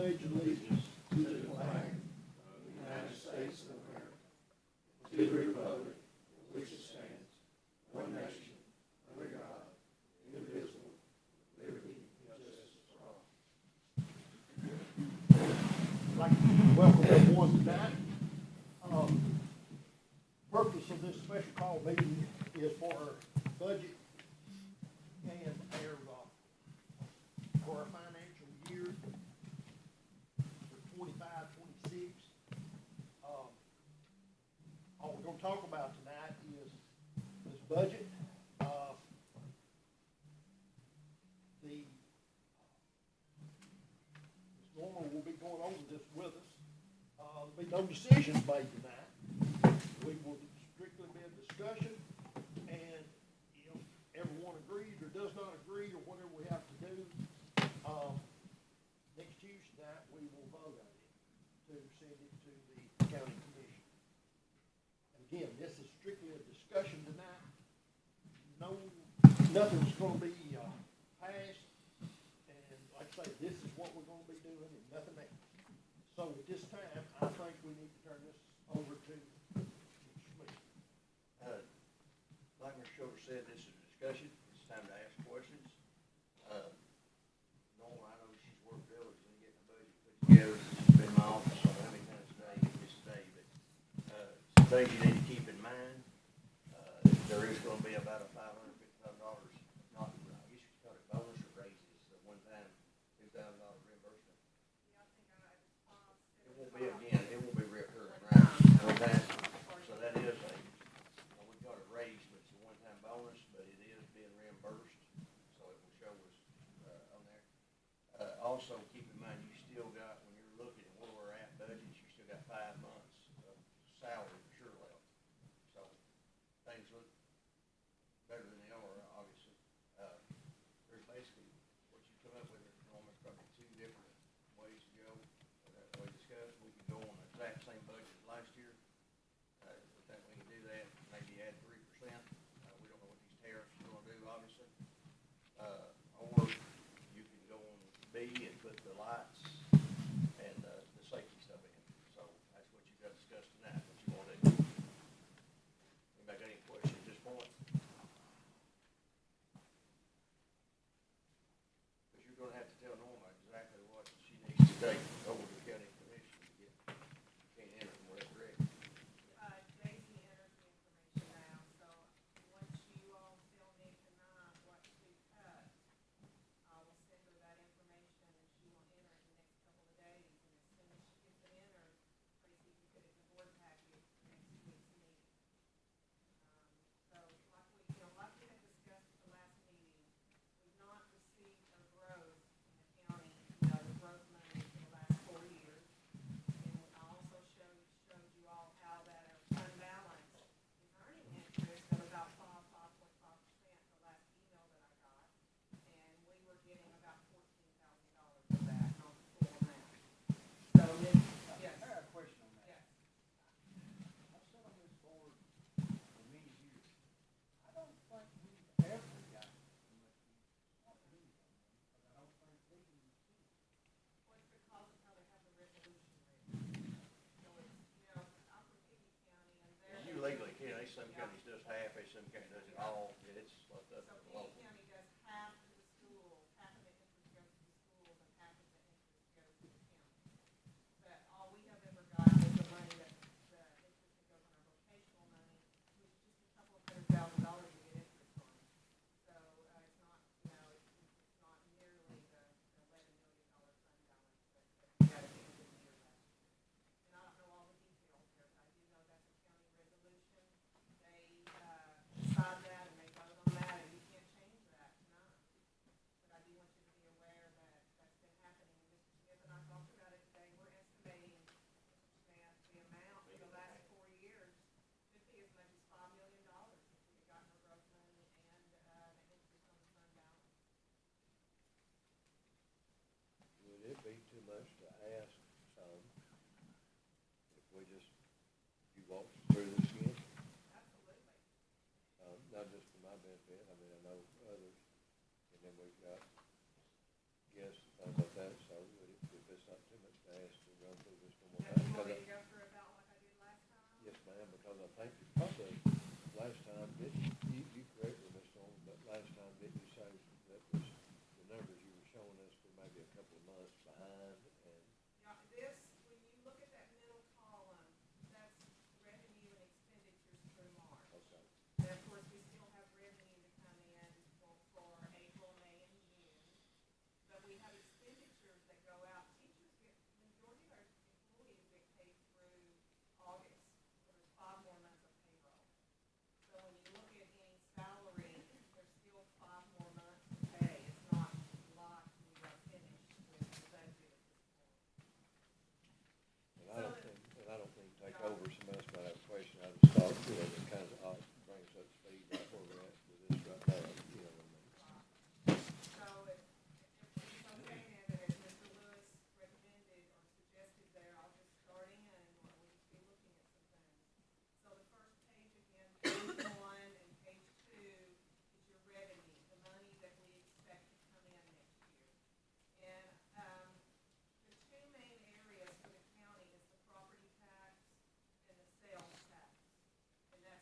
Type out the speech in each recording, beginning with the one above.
pledge allegiance to the flag of the United States of America, to the republic for which it stands, one nation, under God, indivisible, with liberty and justice for all. I'd like to welcome everyone tonight. Purpose of this special call meeting is for our budget and for our financial year for 25-26. All we're going to talk about tonight is this budget. Ms. Norma will be going over this with us. There'll be no decisions made tonight. We will strictly be a discussion, and if everyone agrees or does not agree or whatever we have to do, next Tuesday night we will vote on it to send it to the county commission. And again, this is strictly a discussion tonight. Nothing's going to be passed, and like I say, this is what we're going to be doing and nothing else. So at this time, I think we need to turn this over to Mr. Smith. Like Mr. Schulter said, this is a discussion. It's time to ask questions. Norma, I know she's worked diligently getting the budget put together. She's been in my office on how many times today, but some things you need to keep in mind. There is going to be about a $550,000, not, I guess you call it bonus or raises, a one-time $2,000 reimbursement. It won't be again, it won't be recurring, right? Okay. So that is we got it raised, but it's a one-time bonus, but it is being reimbursed, so it will show us on there. Also, keep in mind, you still got, when you're looking at where we're at budgets, you still got 5 months of salary for sure left. So things look better than they are, obviously. There's basically what you come up with, Norman, probably 2 different ways to go. That we discussed, we could go on the exact same budget as last year. We think we can do that, maybe add 3%. We don't know what these tariffs are gonna do, obviously. Or you can go on B and put the lights and the safety stuff in. So that's what you've got to discuss tonight, what you wanna do. Anybody got any questions at this point? Because you're gonna have to tell Norma exactly what she needs to take over to the county commission to get, can't enter from whatever reg. Daisy enters the information now, so once you all tell me tonight what to cut, I will send her that information and she will enter it in the next couple of days. And as soon as she gets it entered, Tracy can put it in the board package for next week's meeting. So like we had discussed at the last meeting, we've not received our growth in the county, the growth money for the last 4 years. And I also showed you all how that our fund balance is earning interest of about 5.5% the last email that I got. And we were getting about $14,000 of that, not the full amount. So this, yes, I have a question on that. yes. I've sat on this board for many years. I don't think we've ever got much money, because I don't think we can receive it. Well, it's because of how they have the resolution written. So it's, I'm from Piggy County and they're. You legally can, some counties does half, some counties does it all. It's left up So to the law. Piggy County does half to the school, half of the interest goes to the schools, and half of the interest goes to the county. But all we have ever got is the money that, the interest that goes on our vocational money, which is just a couple of $100,000 to get interest on. So, it's not, it's not nearly the $11 million fund balance that we had at the end of the year last year. And I don't know all the details there, but I do know that's a county resolution. They, decide that and they vote on that, and you can't change that tonight. But I do want you to be aware that that's been happening. Mr. Smith and I talked about it today. We're estimating, Mr. Smith, the amount for the last 4 years could be as much as $5 million if we had gotten our growth money and, the interest on the fund balance. Would it be too much to ask some if we just, you walk through this again? Absolutely. Not just for my benefit, I mean, I know others, and then we've got guests and things like that, so if it's not too me to go through about like I did last time? Yes, ma'am, because I think it's probably, last time, you correct me, Ms. Norman, but last time, didn't you say that was, the numbers you were showing us were maybe a couple of months behind, and, Yeah, this, when you look at that middle column, that's revenue and expenditures through March. okay, And of course, we still have revenue to come in for April, May, and June. But we have expenditures that go out. Teachers get, majority of our employees get paid through August. So there's 5 more months of payroll. So when you look at any salary, there's still 5 more months to pay. It's not like we are finished with the budget at this point. and I don't think take over so much by that question, I just thought, it kind of brings us up to speed right where we're at with this right now, what I mean? So if it's okay then, that as Mr. Lewis recommended or suggested there, I'll just start in and we'll just be looking at some things. So the first page again, page 1 and page 2 is your revenue, the money that we expect to come in next year. And, the 2 main areas for the county is the property tax and the sales tax. And that's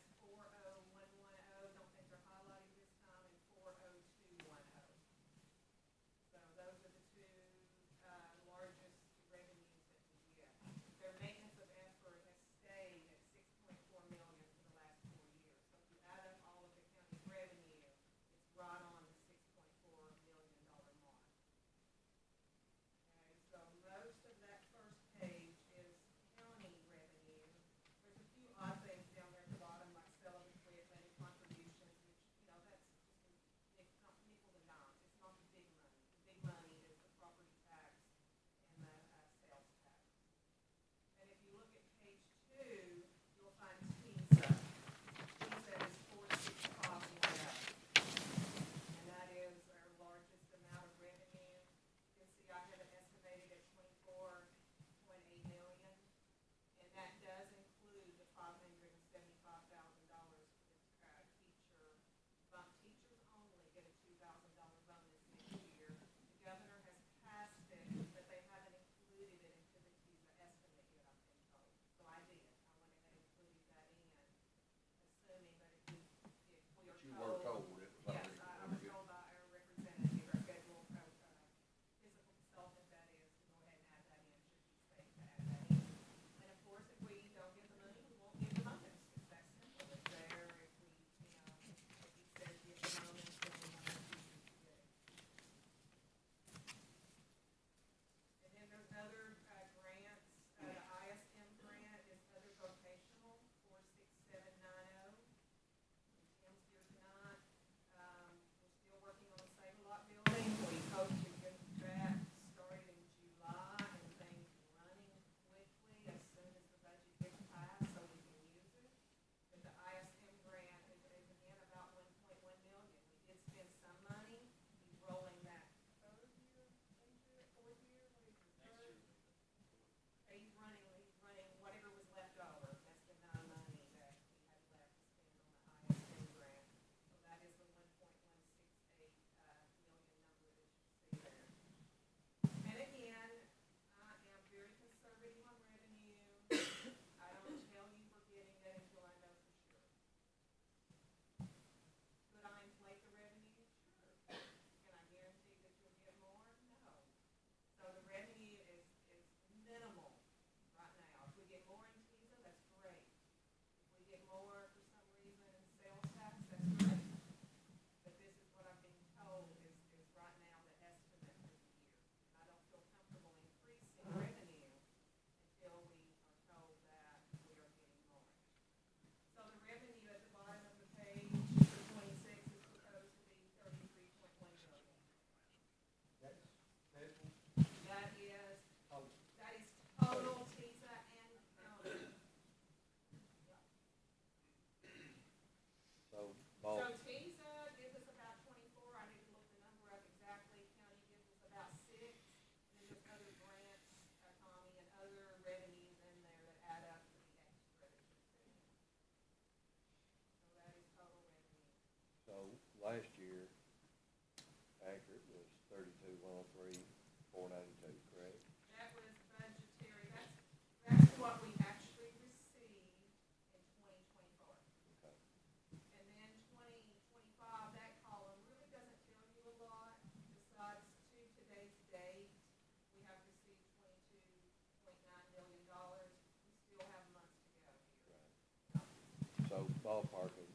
ballparking,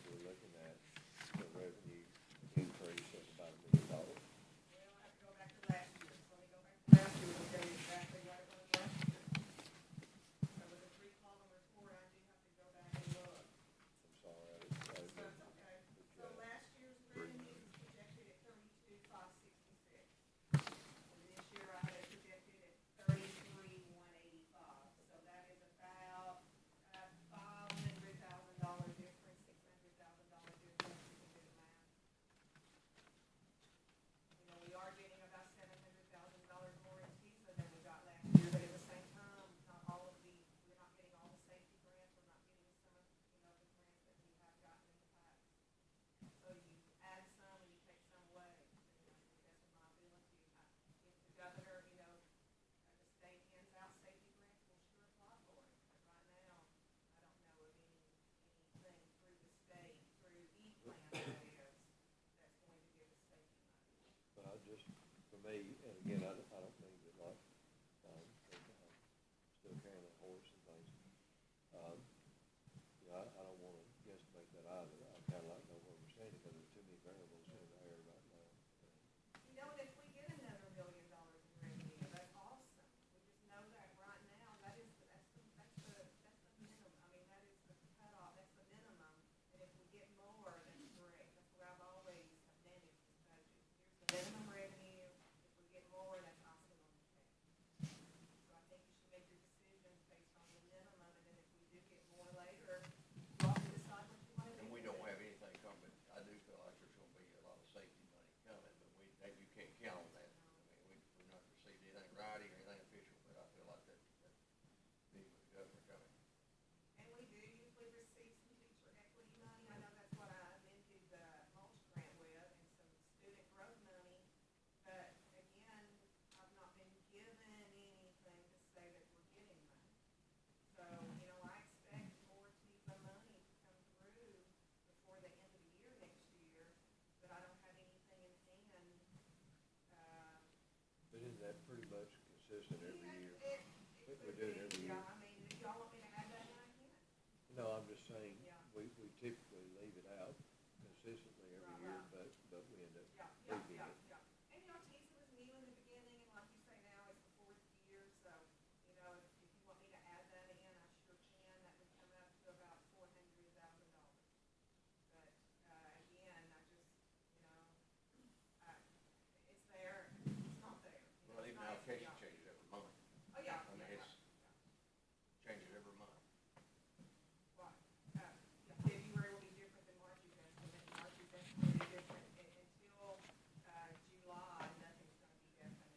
we're looking at the revenue increase of about $1 million. Well, I have to go back to last year, so let me go back to last year and tell you exactly what it was last year. So with a three-column report, I do have to go back and look. I'm sorry, So it's okay. So last year's revenue was projected at 32,566. And this year I had it projected at 33,185. So that is about $500,000 difference, $600,000 difference. You can do the math. You know, we are getting about $700,000 more in TISA than we got last year, but at the same time, we're not getting all the safety grants, we're not getting some of, the grants that we have gotten in the past. So you add some and you take some away, to the best of my ability. If the governor, the state hands out safety grants, we'll sure apply for it. But right now, I don't know of anything through the state, through E-Plan that is, that's going to give us safety money. But for me, and again, I don't mean to like, I'm still carrying that horse and things. I don't wanna guesstimate that either. I kinda like know where we're standing, because there's too many variables in the air right now. And if we get another $1 million in revenue, that's awesome. We just know that right now, that's the minimum. I mean, that is the cutoff, that's the minimum. And if we get more, that's great. That's where I've always managed this budget. Here's the minimum revenue. If we get more, that's icing on the cake. So I think you should make your decisions based on the minimum, and then if we do get more later, you all can decide what you want to do. And we with don't it. have anything coming, I do feel like there's gonna be a lot of safety money coming, but you can't count on that. I mean, we've not received anything writing or anything official, but I feel like that being with the governor coming. And we do usually receive some teacher equity money. I know that's what I amended the mulch grant with, and some student growth money. But again, I've not been given anything to say that we're getting money. So, I expect more TISA money to come through before the end of the year next year, but I don't have anything in hand. But isn't that pretty much consistent every year? It We could do it be, every yeah. year. I mean, if y'all want me to add that in, I can. No, I'm just saying, Yeah. we typically leave it out consistently every year, Right. but we end up Yeah. leaving it. And TISA was new in the beginning, and like you say now, it's the fourth year, so, if you want me to add that in, I sure can. That would come up to about $400,000. But, again, it's there, it's not there. Well, It's even not allocation easy. changes every month. Oh, yeah. I mean, it's changes every month. Right. February will be different than March's estimate. March's estimate is different until, July, nothing's gonna be definite.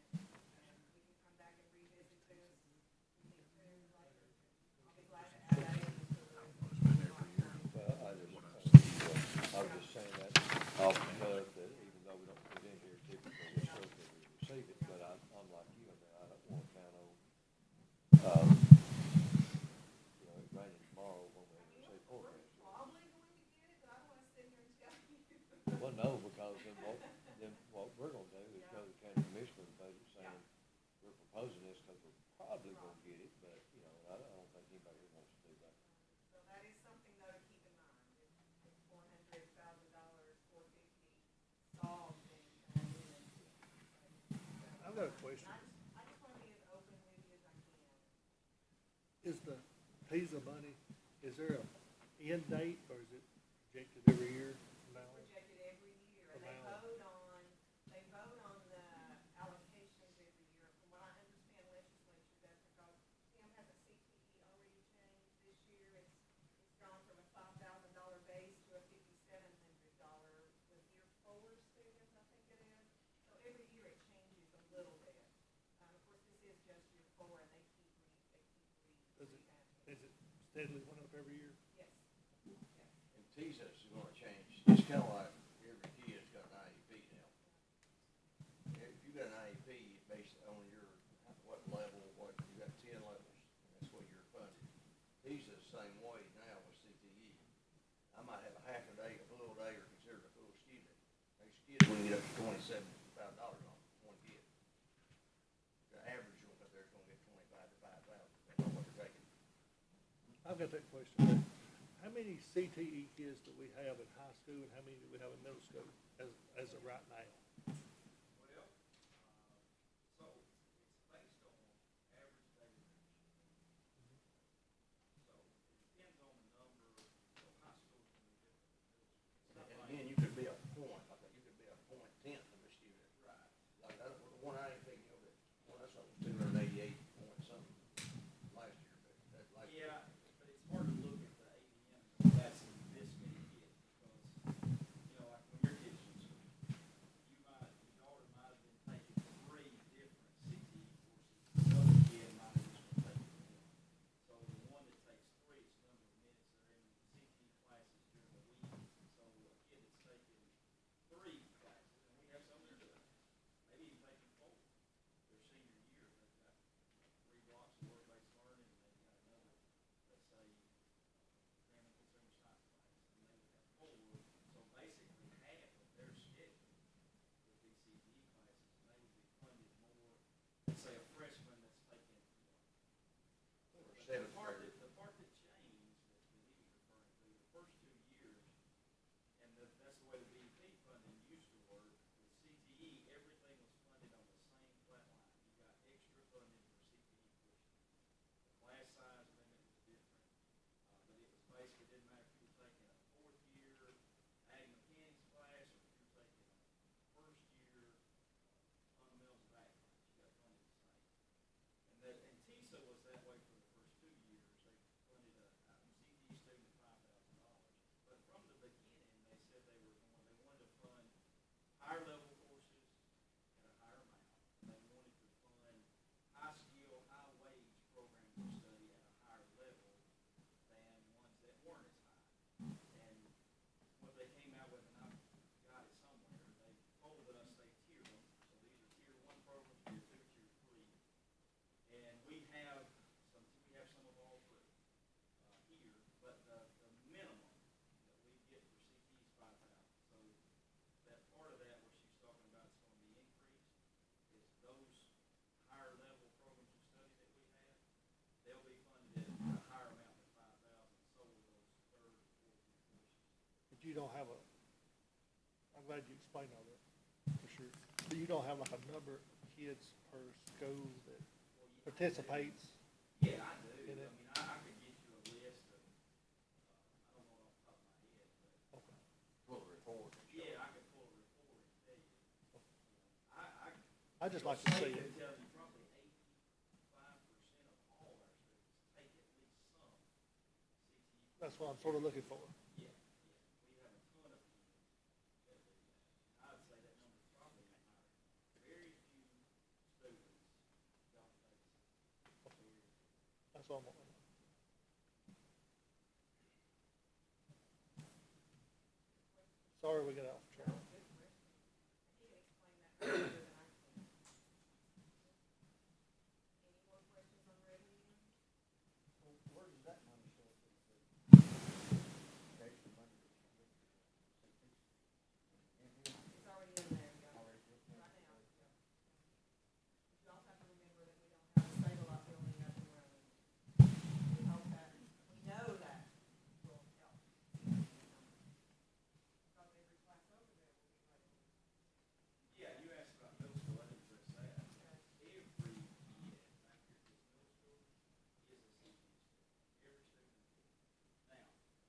We can come back and revisit this, if we need to later. I'll be glad to add that in. Well, I was just saying that off the cuff, that even though we don't put it in here typically, we're supposed to receive it, but I'm like you, I don't wanna count on, it raining tomorrow when we receive forecast. Probably going to get it, but I don't wanna sit here and tell you. Well, no, because then what we're gonna do is go to the county commissioner's budget saying, we're proposing this because we're probably gonna get it, but, I don't think anybody here wants to do that. So that is something though to keep in mind. If $400,000, $450 solves, then can I do it? I've got a question. I just wanna be as open with you as I can. Is the TISA money, is there a end date, or is it projected every year from now on? Projected every year, and they vote on the allocations every year. From what I understand, legislature does, because Tim, has the CTE already changed this year? It's gone from a $5,000 base to a $5,700 with year 4 students, I think it is. So every year it changes a little bit. Of course, this is just year 4, and they keep Is it steadily went up every year? Yes. And TISA's gonna change, it's kinda like every kid's got an IEP now. If you got an IEP, based on what level, you got 10 levels, and that's what you're funded. TISA's the same way now with CTE. I might have a half a day, a full day, or considered a full student. These kids will get up to $27,500 on one kid. The average one up there is gonna get 25 to 5,000, depending on what they're taking. I've got that question, but how many CTE kids do we have in high school and how many do we have in middle school as of right now? Well, so it's based on average daily membership. So it depends on the number, so high school is gonna be different than middle school. It's not And like, again, you could be a point, like, you could be a point tenth of a student. right, Like, I don't, the one I ain't thinking of, well, that's what was 288 point something last year, but that last year. yeah, but it's hard to look at the ADM, that's this many kids, because, you know, like when your kids in school, your daughter might have been taking 3 different CTE courses, the other kid might have just been taking 1. So the one that takes 3, it's the number of minutes they're in CTE classes during the week. So a kid that's taking 3 classes, and we have some that are doing that, maybe even taking 4, their senior year, they've got 3 blocks of work-based learning, and they've got another, let's say, grammar and consumer science class, and they would have 4. So basically, half of their schedule would be CTE classes, and they would be funded more, let's say a freshman that's taking, Or but seventh grader. the part that changed, that he was referring to, the first 2 years, and that's the way the BEP funding used to work, with CTE, everything was funded on the same flat line. You got extra funding for CTE portion. The class size limit was different, but it was basically, it didn't matter if you were taking a 4th year ag mechanics class, or if you were taking a 1st year fundamentals of ag class, you got funded the same. And TISA was that way for the first 2 years. They funded a CTE student at $5,000. But from the beginning, they said they wanted to fund higher level courses at a higher amount. And they wanted to fund high skill, high wage programs of study at a higher level than ones that weren't as high. And what they came out with, and I got it somewhere, they told us they tiered them. So these are tier 1 programs, tier 2, tier 3. And we have some of all 3 here, but the minimum that we get for CTE is 5,000. So that part of that where she's talking about it's going to be increased is those higher level programs of study that we have, they'll be funded at a higher amount than 5,000. So will those 3rd and 4th year courses. But you don't have I'm glad you explained all that, for sure. But you don't have like a number of kids per school that Well, yeah, participates? Yeah, I do. In I it? mean, I could get you a list of, I don't know off the top of my head, but Okay. Full report. and show. yeah, I could pull a report and tell you. I I just like to see it. Can tell you probably 85% of all our students take at least some CTE. That's what I'm sort of looking for. Yeah, we have a ton of kids that do that. I'd say that number's probably higher. Very few students don't take CTE. That's what I'm wanting. Sorry we got off track. Good question. He can explain that better than I can. Any more questions on revenue? Where does that money show up in the budget? The extra money that you get for CTE? In here? It's already in there, yeah. Already built in? Right now, yeah. But you also have to remember that we don't have a stable lot building up and running. We hope that, we know that will help. Because every class over there will be ready. Yeah, you asked about middle school, I didn't address that. Every kid back here at this middle school is a CTE student, every student. Now,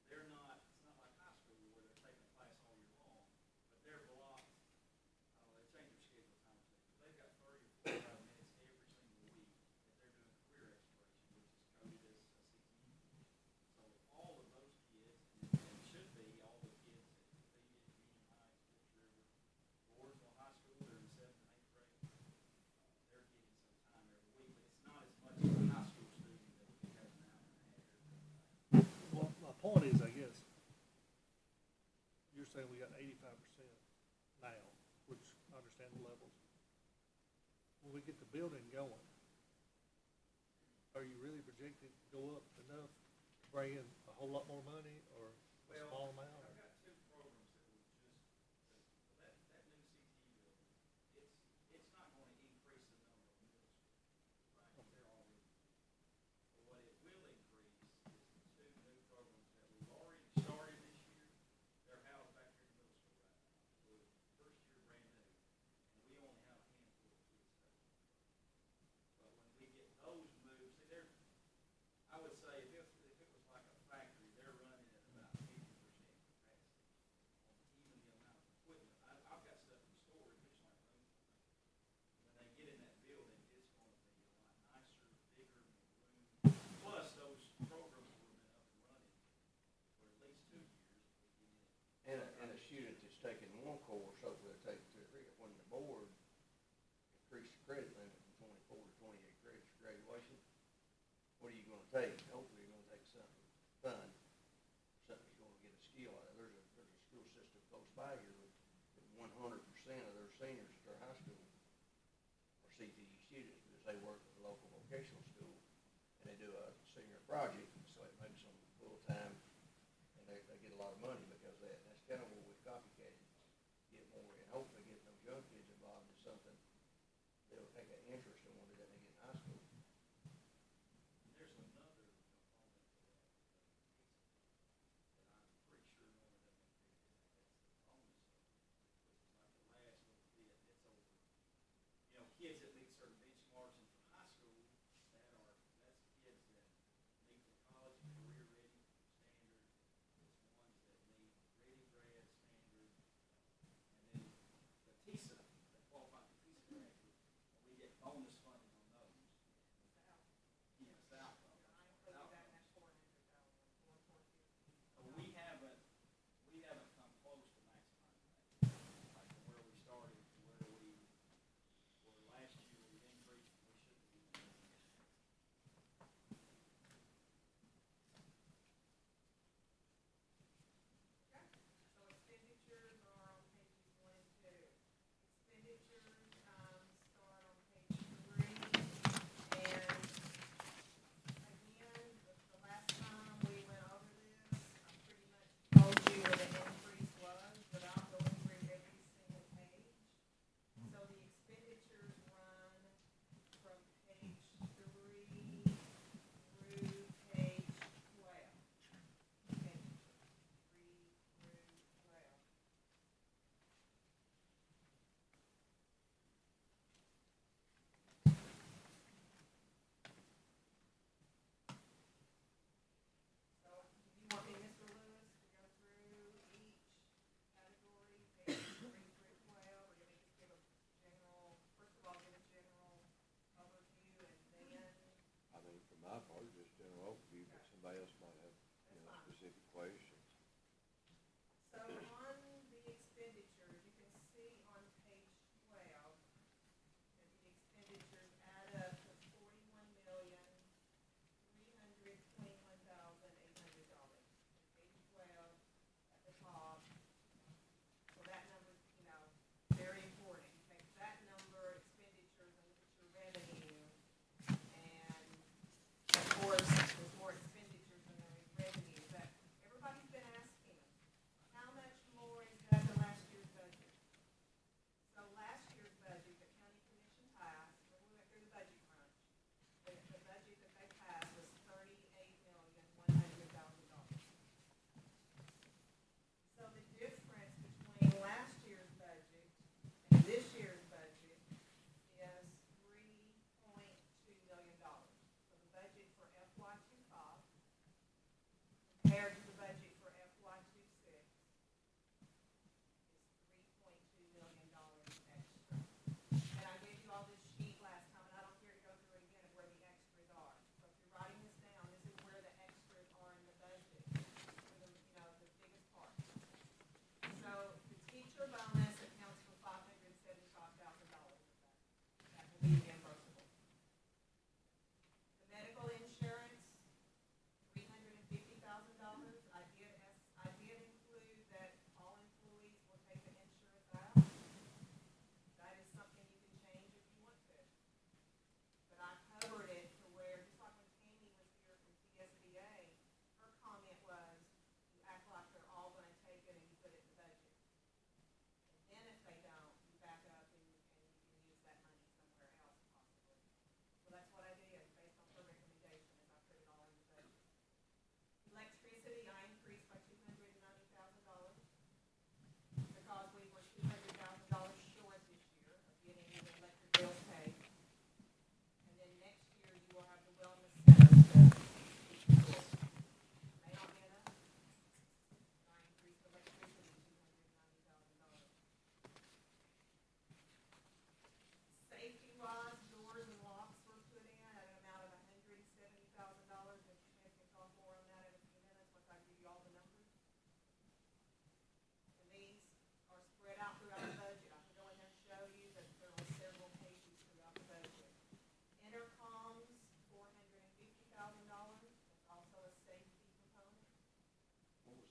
they're not, it's not like high school where they're taking a class all year long, but they're blocked, I don't know, they change their schedule time to, but they've got 30 or 45 minutes every single week that they're doing career exploration, which is coded as a CTE. So all of those kids, and it should be all the kids at Phoenix, Union Heights, Brooks River, Lawrenceville High School, they're in 7th and 8th grade. They're getting some time every week, but it's not as much as a high school student that would be having an hour and a half every day. Well, my point is, I guess, you're saying we got 85% now, which I understand the levels. When we get the building going, are you really projected to go up enough to bring in a whole lot more money or a Well, small amount? I've got 2 programs that will just, that new CTE building, it's not going to increase the number of middle school, right? They're already. But what it will increase is the credit limit from 24 to 28 credits for graduation. What are you gonna take? Hopefully you're gonna take something fun, something you're gonna get a skill out of. There's a school system close by here with 100% of their seniors at their high school are CTE students because they work with a local vocational school and they do a senior project, so it makes them full-time and they get a lot of money because of that. And that's kind of what we copycatted, get more, and hopefully get those young kids involved in something they'll take an interest in when they get in high school. There's another component to that, that I'm pretty sure none of them have figured out. That's the bonus, which is like the last little bit, it's over. You know, kids that meet certain benchmarks, and for high school, that's kids that meet the college and career ready standard. It's ones that meet ready grad standard, and then the TISA, that qualify for TISA graduates, and we get bonus funding on those. Yeah, South. I included that in that 400,000, 450. We haven't come close to maximizing that. Like from where we started to where last year we increased, and we shouldn't be. Okay, so expenditures are on pages 1 and 2. Expenditures, start on page 3, and again, the last time we went over this, I pretty much told you where the increase was without going through every single page. So the expenditures run from page 3 through page 12. Page 3 through 12. So, do you want me, Mr. Lewis, to go through each category, pages 3 through 12, or do you want me to just give a general, first of all, give a general overview, and then, I mean, for my part, just general overview, but somebody else might have, specific questions. so on the expenditures, you can see on page 12, that the expenditures add up to $41,321,800. Page 12, at the top. So that number, very important. You take that number, expenditures, and look at your revenue. And of course, there's more expenditures than there is revenue. But everybody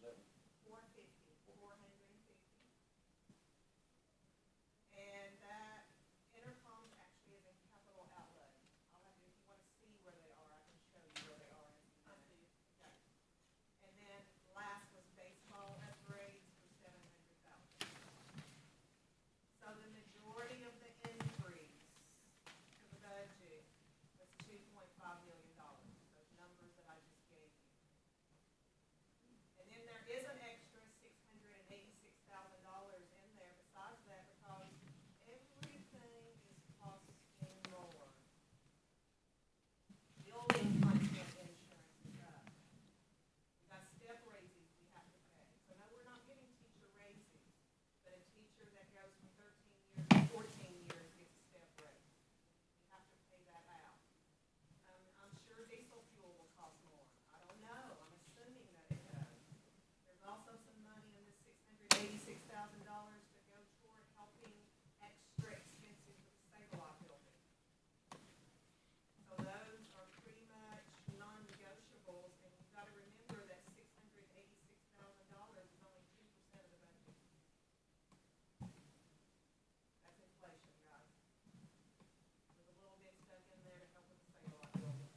that? 450. And that intercom actually is in capital outlay. I'll have to, if you wanna see where they are, I can show you where they are in a minute. Okay. And then last was baseball upgrades for 700,000. So the majority of the increase to the budget was $2.5 million, those numbers that I just gave you. And then there is an extra $686,000 in there besides that because everything is costing more. Building content insurance is up. We got step raises we have to pay. So no, we're not getting teacher raises, but a teacher that goes from 13 years to 14 years gets a step raise. We have to pay that out. I'm sure diesel fuel will cost more. I don't know. I'm assuming that it does. There's also some money in this $686,000 to go toward helping extra expenses with the Save-A-Lot building. So those are pretty much non-negotiables, and you've got to remember that $686,000 is only 2% of the budget. That's inflation, guys. There's a little bit stuck in there to help with the Save-A-Lot building.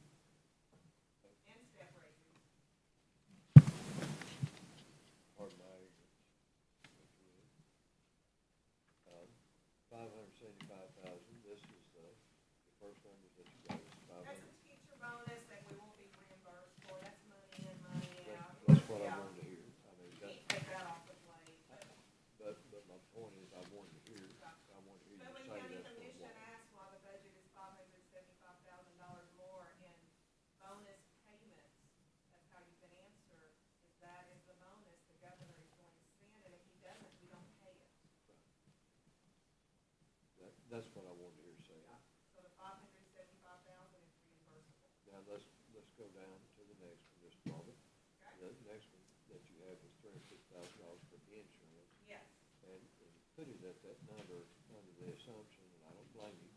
And step raises. Pardon my ignorance. 575,000, this is the first numbers that you gave us, That's 500. a teacher bonus that we won't be reimbursed for. That's money in, money out. That's what I Yeah. wanted to hear. I mean, Can't that, take that off the plate. but my point is, I wanted to hear, I wanted to hear But you when say county that's what it commission was. asks why the budget is $575,000 more in bonus payments, that's how you can answer, is that is the bonus the governor is going to send, and if he doesn't, we don't pay it. That's what I wanted to hear say. Yeah. So the $575,000 is reimbursable. Now, let's go down to the next one, just a moment. Okay? The next one that you had was $350,000 for insurance, Yes. and put it at that number under the assumption, and I don't blame you,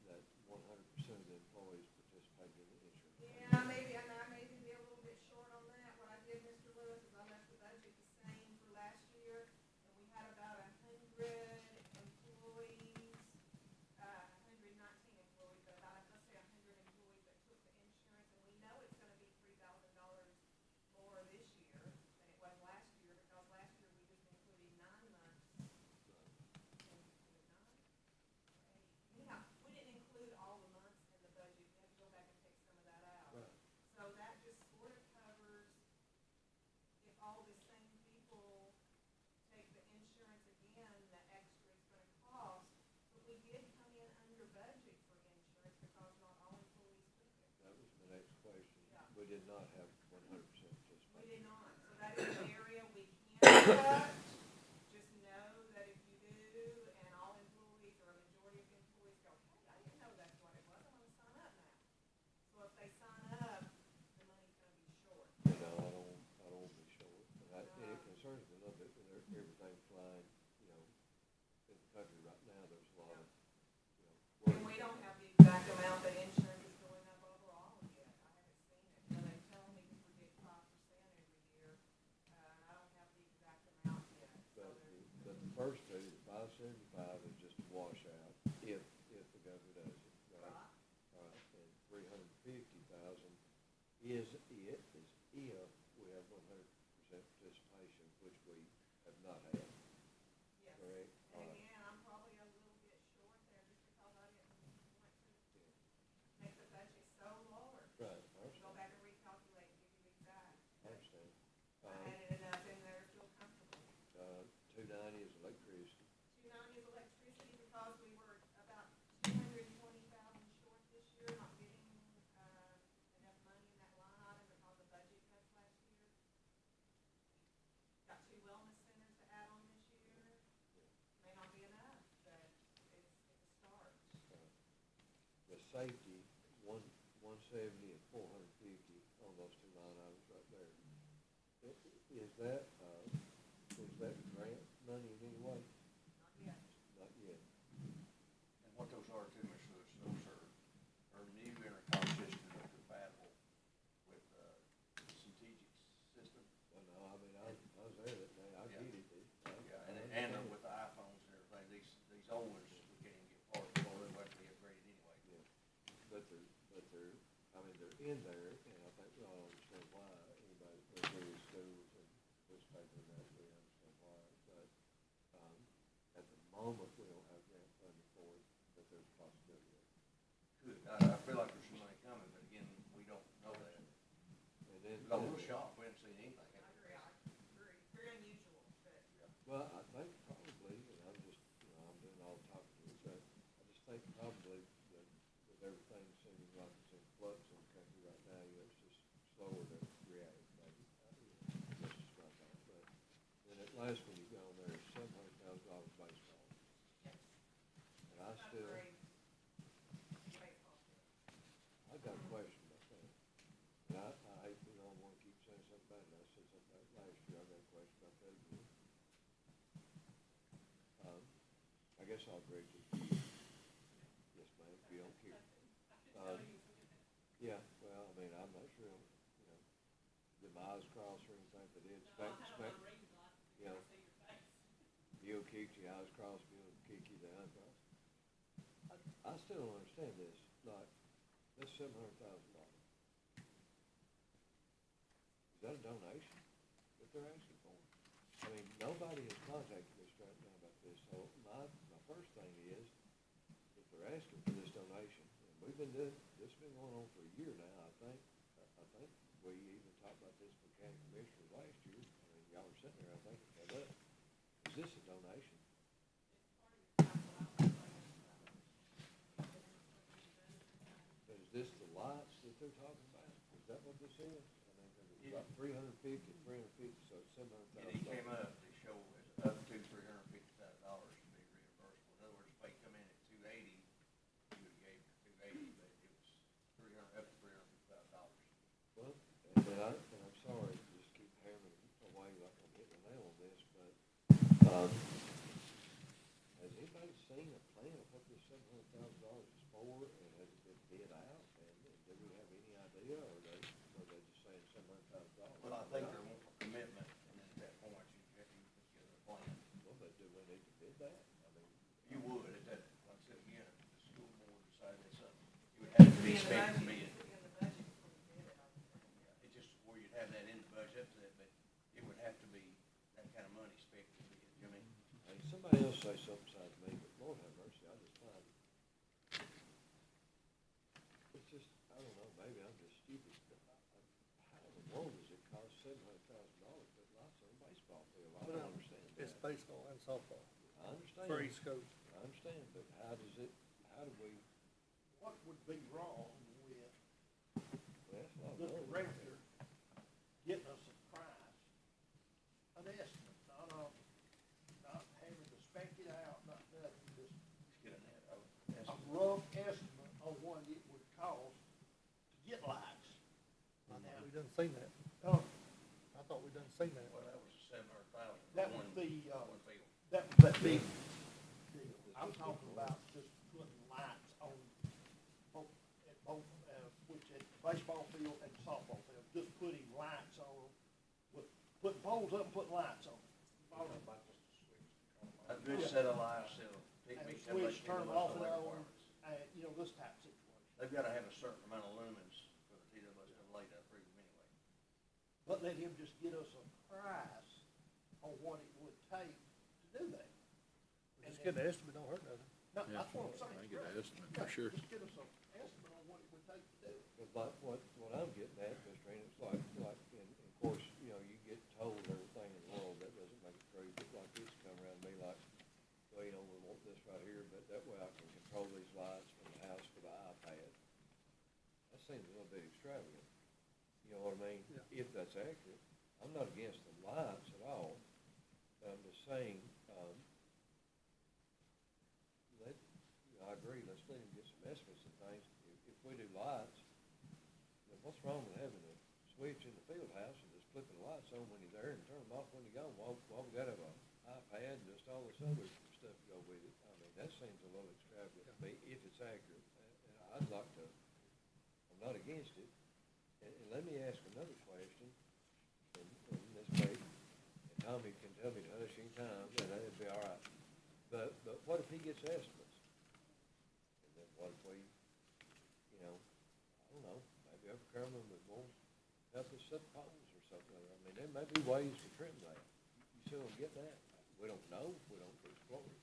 that 100% of the employees participate in the insurance. Yeah, maybe, and I may be a little bit short on that. What I did, Mr. Lewis, is I left the budget the same for last year, and we had about 100 employees, 119 employees, but about, let's say 100 employees that took the insurance, and we know it's gonna be $3,000 more this year than it was last year, because last year we just included 9 months. And was it 9? Anyhow, we didn't include all the months in the budget. You have to go back and take some of that out. Right. So that just sort of covers if all the same people take the insurance again, the extra it's gonna cost. But we did come in under budget for insurance because not all employees took it. That was my next question. Yeah. We did not have 100% We participation. did not. So that is an area we can cut. Just know that if you do, and all employees or a majority of employees go, hey, I didn't know that's what it was, I'm gonna sign up now. So if they sign up, the money's gonna be short. You know, I don't want to be short, and it concerns me a little bit with everything flying, you know, in the country right now, there's a lot of, you know. And we don't have the exact amount that insurance is going up overall yet. I haven't seen it. So they tell me to predict 5% every year. I don't have the exact amount yet. So But, there's, but the first two, the 575 is just a washout, if the governor does it, right? right. All right, and 350,000 is if we have 100% participation, which we have not had, Yes. correct? All And right. again, I'm probably a little bit short there just because I didn't want to make the budget so large. Right, I Go understand, back and recalculate and give you the exact. I understand. I added enough in there to feel comfortable. 290 is electricity, 290 is electricity because we were about 220,000 short this year, not getting, enough money in that line item because of budget cuts last year. Got 2 wellness centers to add on this year. May not be enough, but it's a start. the safety, 170 and 450 on those two line items right there. Is that grant money in any way? Not yet. Not yet. And what those are too, Mr. Lewis, those are new intercom systems that are compatible with, strategic system. Well, no, I I mean, they're in there, and I think we all understand why, anybody that goes to these schools and participates in that, we understand why, but, at the moment, we don't have grant funding for it, but there's a possibility of it. Good, I feel like there's some money coming, but again, we don't know that. And then, We got a little shocked, we haven't seen anything. I agree, very unusual, but. well, I think probably, and I'm just, I'm doing all the talking to but I just think probably that with everything seeming like it's in flux in the country right now, it's just slower to react, maybe. Let's describe that, but then at last when you go in there, it's $700,000 baseball. Yes. And I still, Upgrade baseball field. I got a question about that. And I hate, I wanna keep saying something about it, I said something about it last year, I got a question about that again. I guess I'll agree with you. Yes, ma'am, if you don't care. Yeah, well, I mean, I'm not sure, did my eyes cross or anything, but did, you know, Bill Kiki, eyes crossed, Bill Kiki, the eyes crossed. I still don't understand this, like, that's $700,000. Is that a donation that they're asking for? I mean, nobody has contacted us right now about this, so my first thing is, if they're asking for this donation, and we've been doing, this has been going on for a year now, I think we even talked about this with county commissioners last year, I mean, y'all were sitting there, I think, and said, look, is this a donation? But is this the lights that they're talking about? Is that what this is? I mean, it's about 350, so it's $700,000. It came up, they show as up to $350,000 to be reimbursable. In other words, if they come in at 280, you would gave 280, but it was up to $350,000. Well, and I'm sorry to just keep hammering away like I'm hitting a nail on this, but, has anybody seen a plan of what this $700,000 is for, and has it been bid out, and do we have any idea, or are they just saying $700,000? Well, I think they're wanting a commitment, and then at that point, you have to put together a plan. Well, but do we need to bid that? I mean, You would, at that, like I said again, if the school board decided that's something, it would have to be spent to bid. It just, where you'd have that in the budget, but it would have to be that kind of money spent to bid, you know what I mean? hey, somebody else say something besides me, but Lord have mercy, I just find it's just, I don't know, maybe I'm just stupid, but how in the world does it cost $700,000 to put lights on a baseball field? I don't understand that. It's baseball and softball I understand. for each coach. I understand, but how do we, What would be wrong with well, that's not the wrong. director getting us a price, an estimate, not having to spec it out, not nothing, just Get in that, a rough estimate on what it would cost to get lights. We done seen that. Oh, I thought we done seen that. well, that was 700,000. that was the, One field. that was that big deal. I'm talking about just putting lights on both, which at baseball field and softball field, just putting lights on them, putting poles up and putting lights on them. A good set of lights, that'll pick And me, the switch, turn them off and on, requirements. and, this type of situation. They've gotta have a certain amount of lumens for the TWS to lay that approve anyway. But let him just get us a price on what it would take to do that. Just get an estimate, don't hurt nothing. No, that's what I'm saying. I get an estimate, Yeah, for sure. Just get us an estimate on what it would take to do it. But like what I'm getting at, Mr. Ennis, like, and of course, you get told everything in the world, that doesn't make it true, but like this come around to me like, well, we want this right here, but that way I can control these lights from the house with the iPad. That seems a little bit extravagant, you know what I mean? Yeah. If that's accurate. I'm not against the lights at all, but I'm just saying, I agree, let's let him get some estimates and things. If we do lights, then what's wrong with having a switch in the field house and just flipping the lights on when you're there and turn them off when you're gone? Why we gotta have an iPad and just all this other stuff to go with it? I mean, that seems a little extravagant to me, if it's accurate. And I'd like to, I'm not against it. And let me ask another question, and this may, and Tommy can tell me to hush anytime, and that'd be all right. But what if he gets estimates? And then what if we, you ever come in with more, help us set poles or something, I mean, there may be ways to trim that. You still don't get that, we don't know, we don't explore it.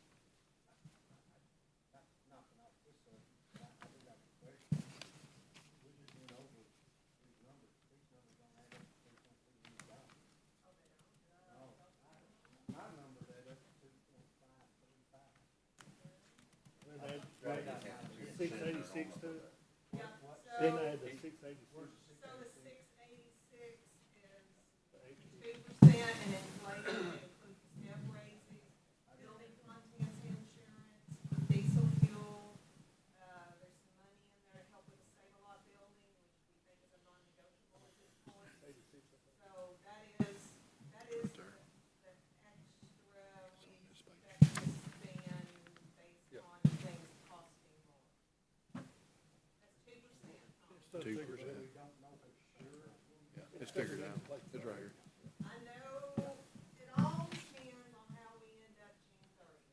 Not knocking off this subject, but I do have a question. We just went over these numbers don't add up to $3.3 million. No, my numbers add up to 2.535. Then add Right, you have to. 686 to it, Yeah, then so, add the 686. so the 686 is the extra. 2% and inflation, it includes step raises, building contents insurance, diesel fuel. There's some money in there to help with the Save-A-Lot building, which we think is a non-negotiable at this point. 86, I think. So that is the extra we expect to spend based on things costing more. That's 2%. Still figures So it. we don't know for sure. Yeah, it's figured out. It's right here. I know it all depends on how we end up June 30th.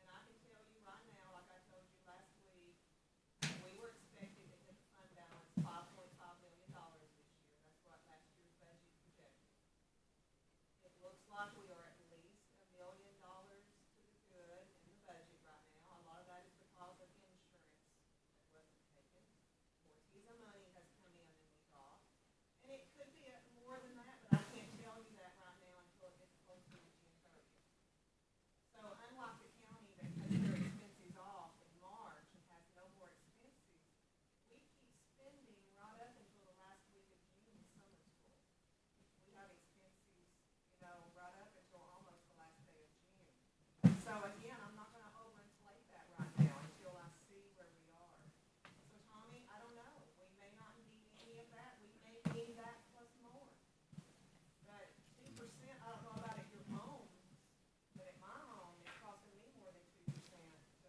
And I can tell you right now, like I told you last week, we were expecting to hit the fund balance $5.5 million this year. That's what last year's budget projected. It looks like we are at least $1 million to the good in the budget right now. A lot of that is because of insurance that wasn't taken. Forteza money has come in and we thought. And it could be more than that, but I can't tell you that right now until it gets closer to June 30th. So unlike the county that cuts their expenses off in March and has no more expenses, we keep spending right up until the last week of June in summer school. We have expenses, right up until almost the last day of June. So again, I'm not gonna overinflate that right now until I see where we are. So Tommy, I don't know, we may not need any of that, we may need that plus more. But 2%, I don't know about at your homes, but at my home, it's costing me more than 2% to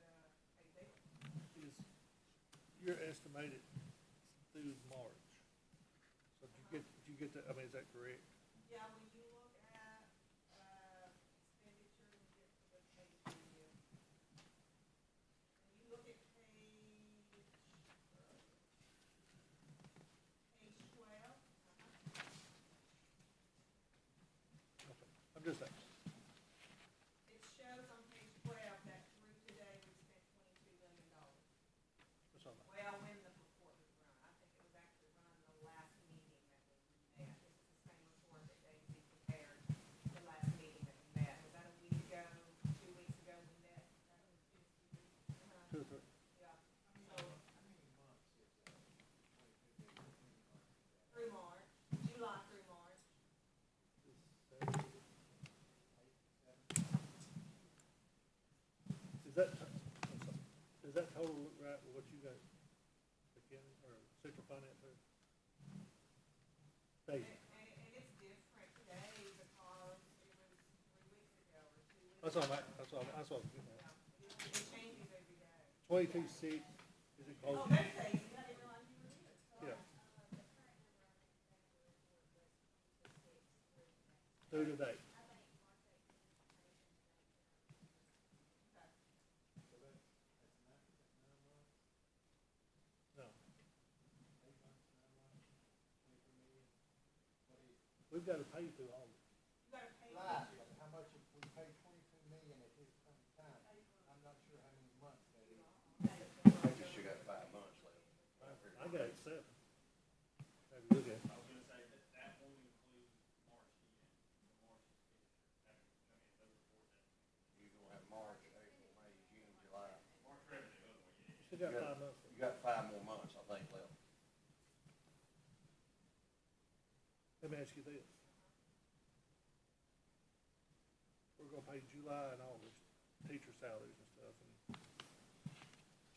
pay bills. Is your estimated through March. So did you get that, I mean, is that correct? Yeah, when you look at, expenditure, and get to the page review. When you look at page 12, Okay, I'm just saying. it shows on page 12 that through today, we spent $22 million. That's all right. Well, when the report was run, I think it was actually run the last meeting that we met. This is the same report that Daisy prepared the last meeting that we met. Was that a week ago, 2 weeks ago we met? That was 2 weeks. 2 or 3. Yeah, so. Through March, July through March. Does that total look right with what you got, the county, or central finance, or? And, Daisy, and it's different today because it was 3 weeks ago or 2 weeks. that's all right, that's all I'm getting at. Yeah, it changes every day. 22.6, is it close? Oh, that's Daisy, I didn't realize you were here. Sorry. Yeah. Through today. No. We've got to pay through all of it. You gotta pay Right, teachers. how much if we pay 22 million at this point in time? I'm not sure how many months that is. I think you got 5 months left. I got it 7. Have a look at it. I was gonna say that won't include March yet, the March expenditure. Those reports that, You're gonna have March, April, May, June, July. March revenue, otherwise, yeah. Still got 5 months. You got 5 more months, I think, left. Let me ask you this. We're gonna pay July and August teacher salaries and stuff,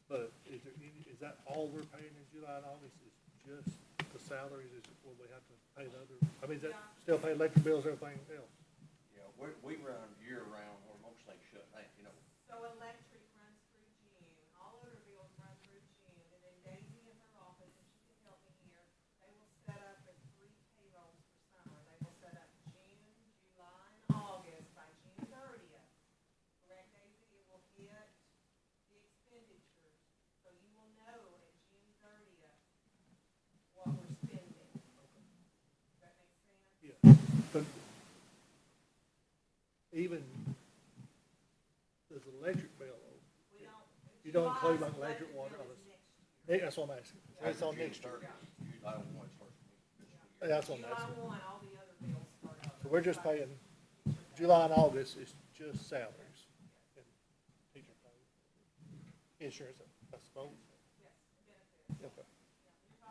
but is there any, is that all we're paying in July and August, is just the salaries, is, will we have to pay the other, I mean, is that still pay electric bills, everything else? Yeah, we run year-round where most things shut down, So electric runs through June, all other bills run through June, and then Daisy in her office, and she can help me here, they will set up the 3 payrolls for summer. They will set up June, July, and August by June 30th. Correct, Daisy? It will hit the expenditures, so you will know at June 30th You don't include like July's electric, water, bill all is this. next year. Yeah, that's what I'm asking. So it's on next year. July 1 starts the fiscal year. Yeah, that's what I'm July asking. one, all the other bills start over. So we're just paying, July and August is just salaries and teacher pay. Insurance, I suppose. Yes, benefits.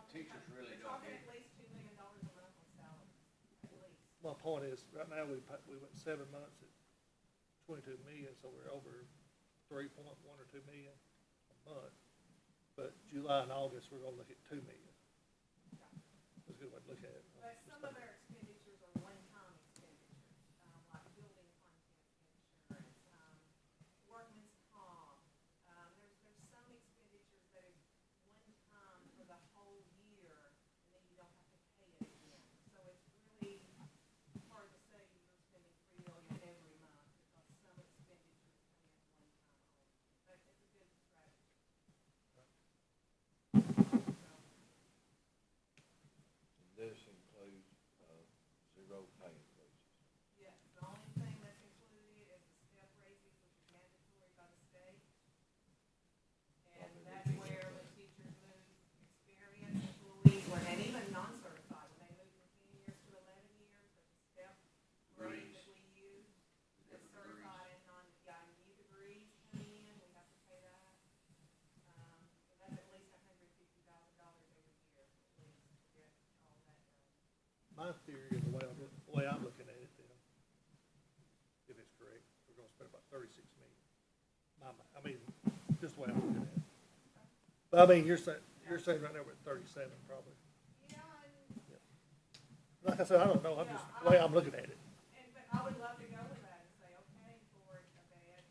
Okay. Teachers really You're don't talking get, at least $2 million a month on salaries, at least. My point is, right now, we went 7 months at 22 million, so we're over 3.1 or 2 million a month. But July and August, we're gonna look at 2 million. That's a good way to look at it. But some of their expenditures are one-time expenditures, like building contents insurance, workman's comp. There's some expenditures that is one-time for the whole year, and then you don't have to pay it again. So it's really hard to say you're spending $3 million every month, because some expenditures come in one-time only. But it's a good strategy. This includes, zero pay increases. Yes, the only thing that's included is the step raises, which is mandatory by the state. And that's where the teachers lose experience, employees, and even non-certified, when they move from 10 years to 11 years, there's a step grade that we use. That's certified and new degrees coming in, we have to pay that. So that's at least $150,000 every year, at least, to get all that done. My theory, the way I'm looking at it then, if it's correct, we're gonna spend about 36 million. I mean, just the way I'm looking at it. But I mean, you're saying right now we're at 37 probably. Yeah, and Like I said, I don't know, I'm just, the way I'm looking at it. but I would love to go with that and say, okay, for a bad,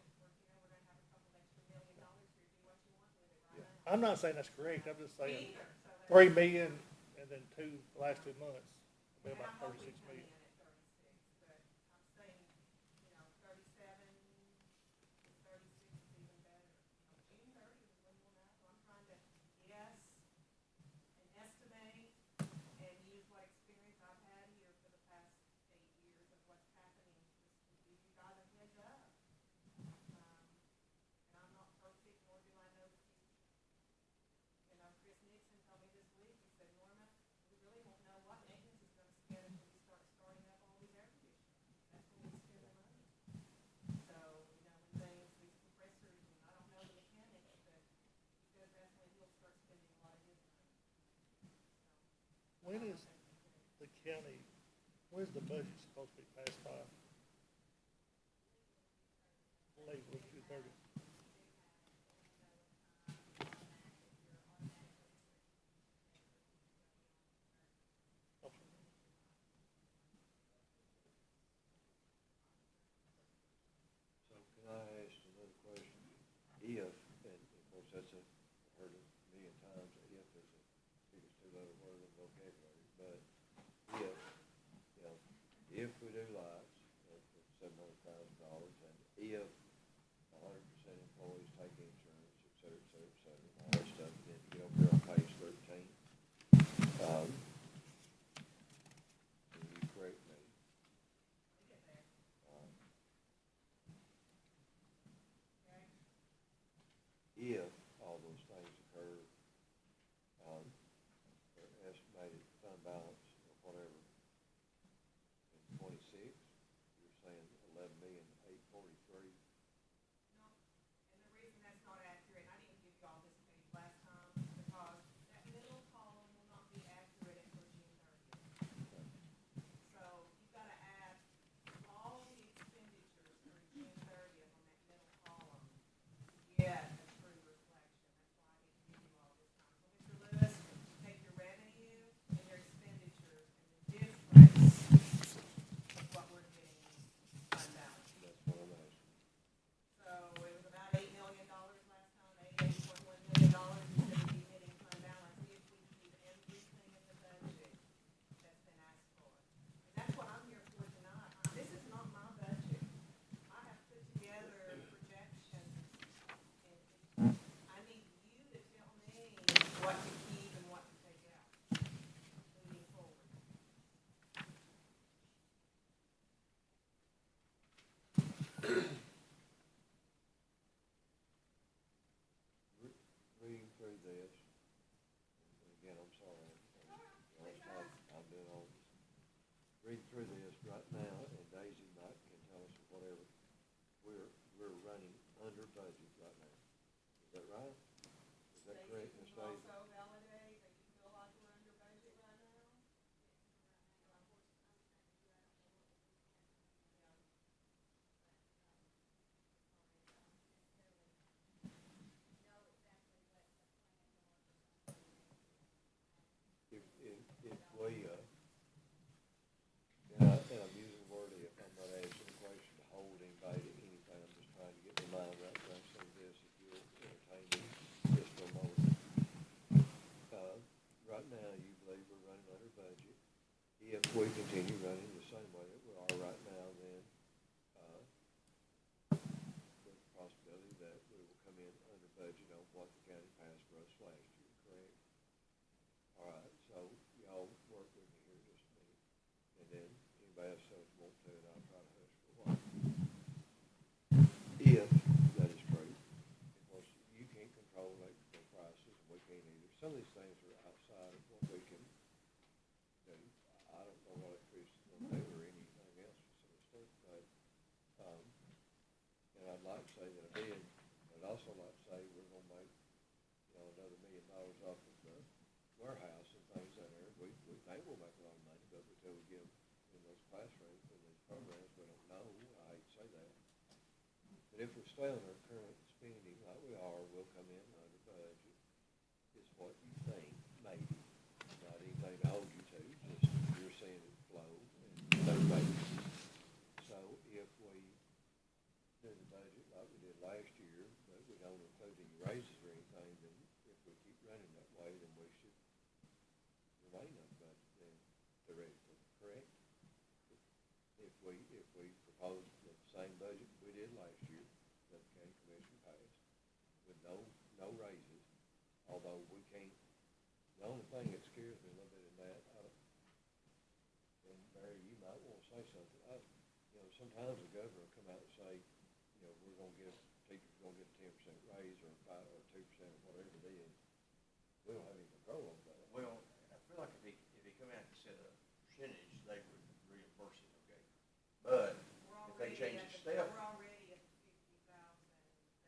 we're gonna have a couple extra $1 million here, do what you want with it right now. I'm not saying that's correct, I'm just saying Me either, so that's. 3 million and then the last 2 months, it'll be And I about hope we 36 come million. in at 36, but I'm saying, 37 to 36 is even better. June 30 is when we'll know. I'm trying to guess and estimate and use what experience I've had here for the past 8 years of what's happening, just to give you guys a heads up. And I'm not perfect, nor do I know the future. Chris Nixon told me this week, he said, Norma, we really won't know what maintenance is gonna spend until we start starting up all these air conditioners. That's when we spend the money. So, when things, these compressors, and I don't know the mechanics, but he says that's when he'll start spending a lot of his money. So, When is the county, when's the budget supposed to be passed by? Late week 2/30. Okay. So can I ask another question? If, and of course that's I've heard it a million times, if is the biggest two-letter word in vocabulary, but if we do lights, at $700,000, and if 100% employees take insurance, et cetera, all that stuff, and then you get over here on page 13, can you correct me? If all those things occur, their estimated fund balance this. And again, I'm sorry, you know, it's not, I'm doing all, reading through this right now, and Daisy might can tell us whatever, we're running under budget right now. Is that right? Is that correct, Ms. Stacy, can you Daisy? also validate that you feel like we're under budget right now? If we, and I'm using the word if, I'm not asking the question to hold anybody to anything, I'm just trying to get my mind wrapped around some of this, if you'll entertain me just for a moment. Right now, you believe we're running under budget. If we continue running the same way that we are right now, then, there's a possibility that we will come in under budget on what the county passed for us last year, correct? All right, so y'all work with me here just a minute, and then anybody else says won't do it, I'll try to hush for a while. If that is true, of course, you can't control electrical prices, and we can't either. Some of these things are outside of what we can do. I don't know what electricity's gonna do or anything else for some of the stuff, but, and I'd like to say that I did, but I'd also like to say we're gonna make, you know, another $1 million off of the warehouse and things in there. We think we'll make a lot of money, but until we get them in those classrooms and these programs, we don't know. I hate to say that. But if we stay on our current spending like we are, we'll come in under budget, is what you think, maybe. Not anything to hold you to, just you're seeing it flow and no maybe. So if we do the budget like we did last year, but we don't include any raises or anything, then if we keep running that way, then we should remain on budget then, theoretically, correct? If we propose the same budget we did last year, that the county commission passed, with no raises, although we can't, the only thing that scares me a little bit in that, and Barry, you might wanna say something, you know, sometimes the governor will come out and say, you know, we're gonna give, teachers are gonna get a 10% raise or 5 or 2% or whatever it is. We don't have any control over that. Well, I feel like if he come out and said a percentage, they would reimburse it, okay? But if they change the step, We're already at the 50,000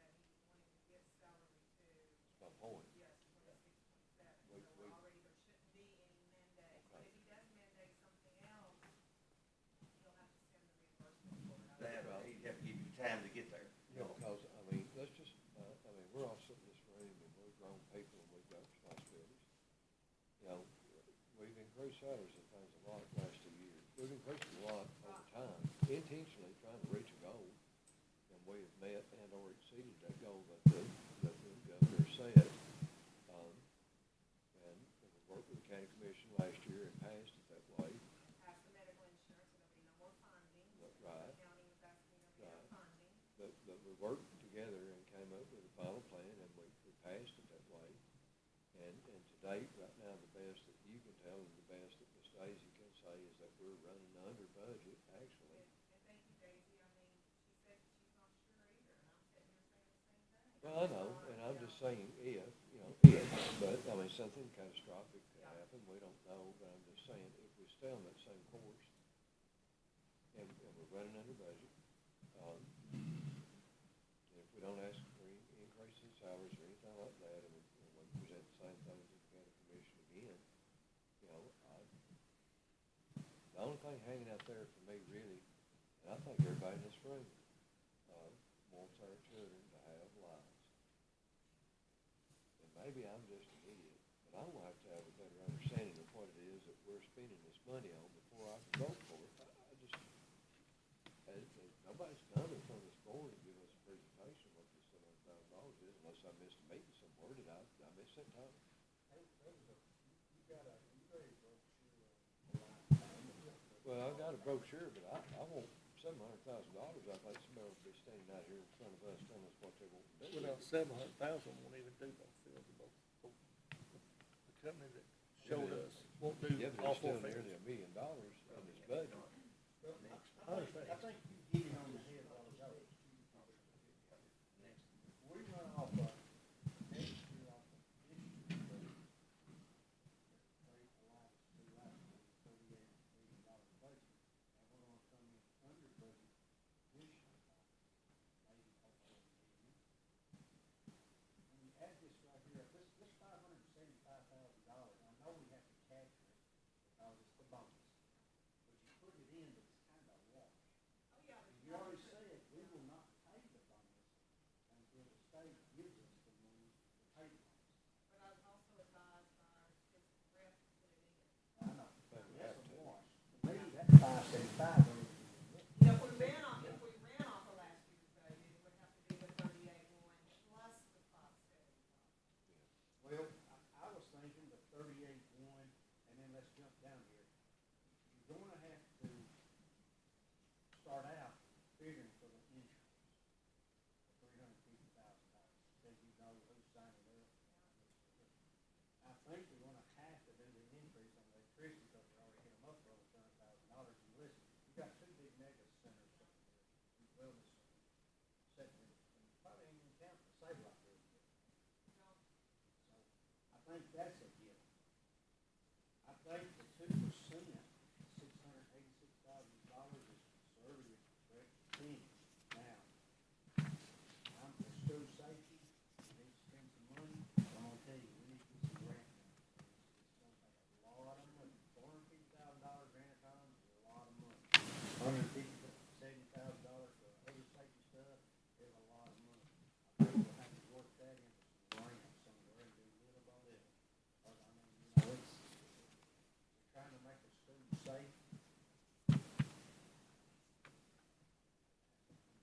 that he wanted to get salary to. That's my point. Yes, 26.7, so We- we're already, there shouldn't be any mandate. But Okay. if he does mandate something else, he'll have to send the reimbursement for it. that, he'd have to give you time to get there. You know, because, I mean, let's just, we're all sitting in this room and we're grown people and we've got responsibilities. You know, we've increased salaries and things a lot the last 2 years. We've increased a lot over time, intentionally trying to reach a goal. And we have met and or exceeded that goal that the governor set. And we worked with the county commission last year and passed it that way. Pass the medical insurance, so there'll be no more funding. That's right. The county was asking, there'll be no funding. But we worked together and came up with a final plan, and we passed it that way. And to date, right now, the best that you can tell and the best that Ms. Daisy can say is that we're running under budget, actually. And thank you, Daisy, I mean, she said she's not sure either, and I'm sitting here saying the same thing. Well, I know, and I'm just saying if, you know, but, I mean, something catastrophic could happen, we don't know, but I'm just saying, if we stay on that same course, and we're running under budget, if we don't ask for any increase in salaries or anything like that, and we present the same thing to the county commission again, you know, the only thing hanging out there for me really, and I think everybody in this room, wants our children to have lives. And maybe I'm just an idiot, but I'm gonna have to have a better understanding of what it is that we're spending this money on before I can vote for it. I just, nobody's come in front of this board and give us a presentation of what this $700,000 is, unless I missed a meeting somewhere. Did I miss that time? Well, I got a brochure, but I want $700,000. I think somebody will be standing out here in front of us telling us what they want to do. Well, 700,000 won't even do both fields, the company that showed us won't do Yeah, but all it's four still fields. nearly $1 million in this budget. I understand. I think you hit it on the head while ago. We run off, next year off of this 575, or If we ran off of last year's budget, it would have to be the 38.1 plus the cost savings. well, I was thinking the 38.1, and then let's jump down here. You're gonna have to start out figuring for the insurance, $350,000, because you know who's signing up. I think we're gonna have to do the increase on electricity, because we already hit them up for over $200,000, and listen, you got two big mega centers up here, these wellness centers, set there, and you probably ain't gonna count the sidewalk there yet. So, I think that's a given. I think the 2%, $686,000 is conservative, correct thing. Now, I'm for school safety, we need to spend some money, I'm gonna tell you, we need to get some grant money. It's gonna take a lot of money, $450,000 grant time is a lot of money. $170,000 for other safety stuff is a lot of money. I think we'll have to work that into some grants somewhere and do a little about it. Cause I mean, you know, it's, we're trying to make the school safe.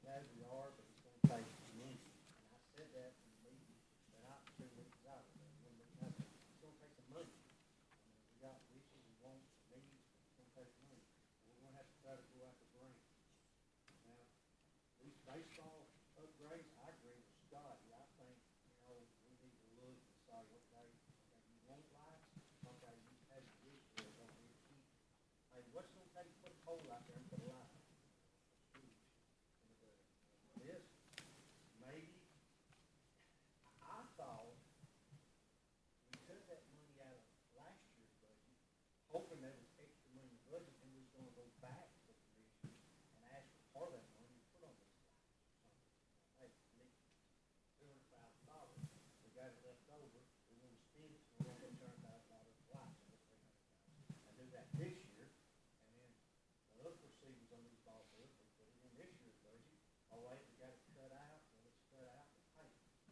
Glad we are, but it's gonna take money, and I said that in the meeting, that I, 2 weeks out, it's gonna take some money. I mean, we got wishes and wants and needs, but it's gonna take money, and we're gonna have to try to go out the grant. Now, these baseball upgrades, I agree with Scotty, I think, you know, we need to look and say, okay, you want lights, okay, you pay this year, don't be cheap. Hey, what's it gonna take to put a pole out there and put a light? This, maybe, I thought we took that money out of last year's budget, hoping there was extra money in the budget, and we was gonna go back to the commission and ask for part of that money to put on this light. Hey, we need $200,000, we got it left over, we wanna spend it, so we're gonna put $200,000 for lights, or $300,000. And do that this year, and then the other proceedings on these ball fields, we put it in this year's budget. Oh, wait, we got it cut out, well, it's cut out, but hey,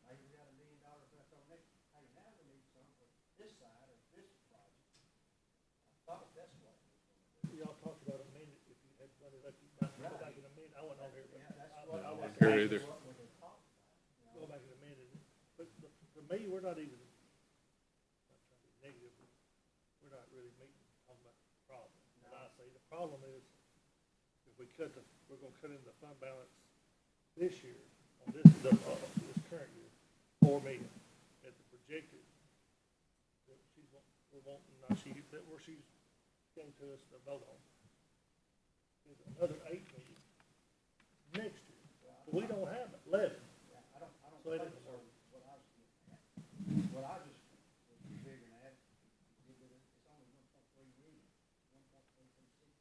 maybe we got $1 million left over next, hey, now we need some for this side of this project. I thought that's what we was gonna do. Y'all talked about a minute, if you had done it up, you might go back in a minute, I wasn't on here, but Yeah, that's I what, I was, Here either. what we had talked about, you go know. back in a minute, but for me, we're not even, not trying to be negative, but we're not really meeting, talking about the problem. And I say, the problem is, if we cut we're gonna cut in the fund balance this year, on this current year, 4 million, at the projected, that we're wanting, that where she's came to us to vote on, is another 8 million next year. But we don't have it, 11. Yeah, I don't So it think doesn't so, work. what I was getting at. What I just was figuring at, it's only 1.3 million, 1.336.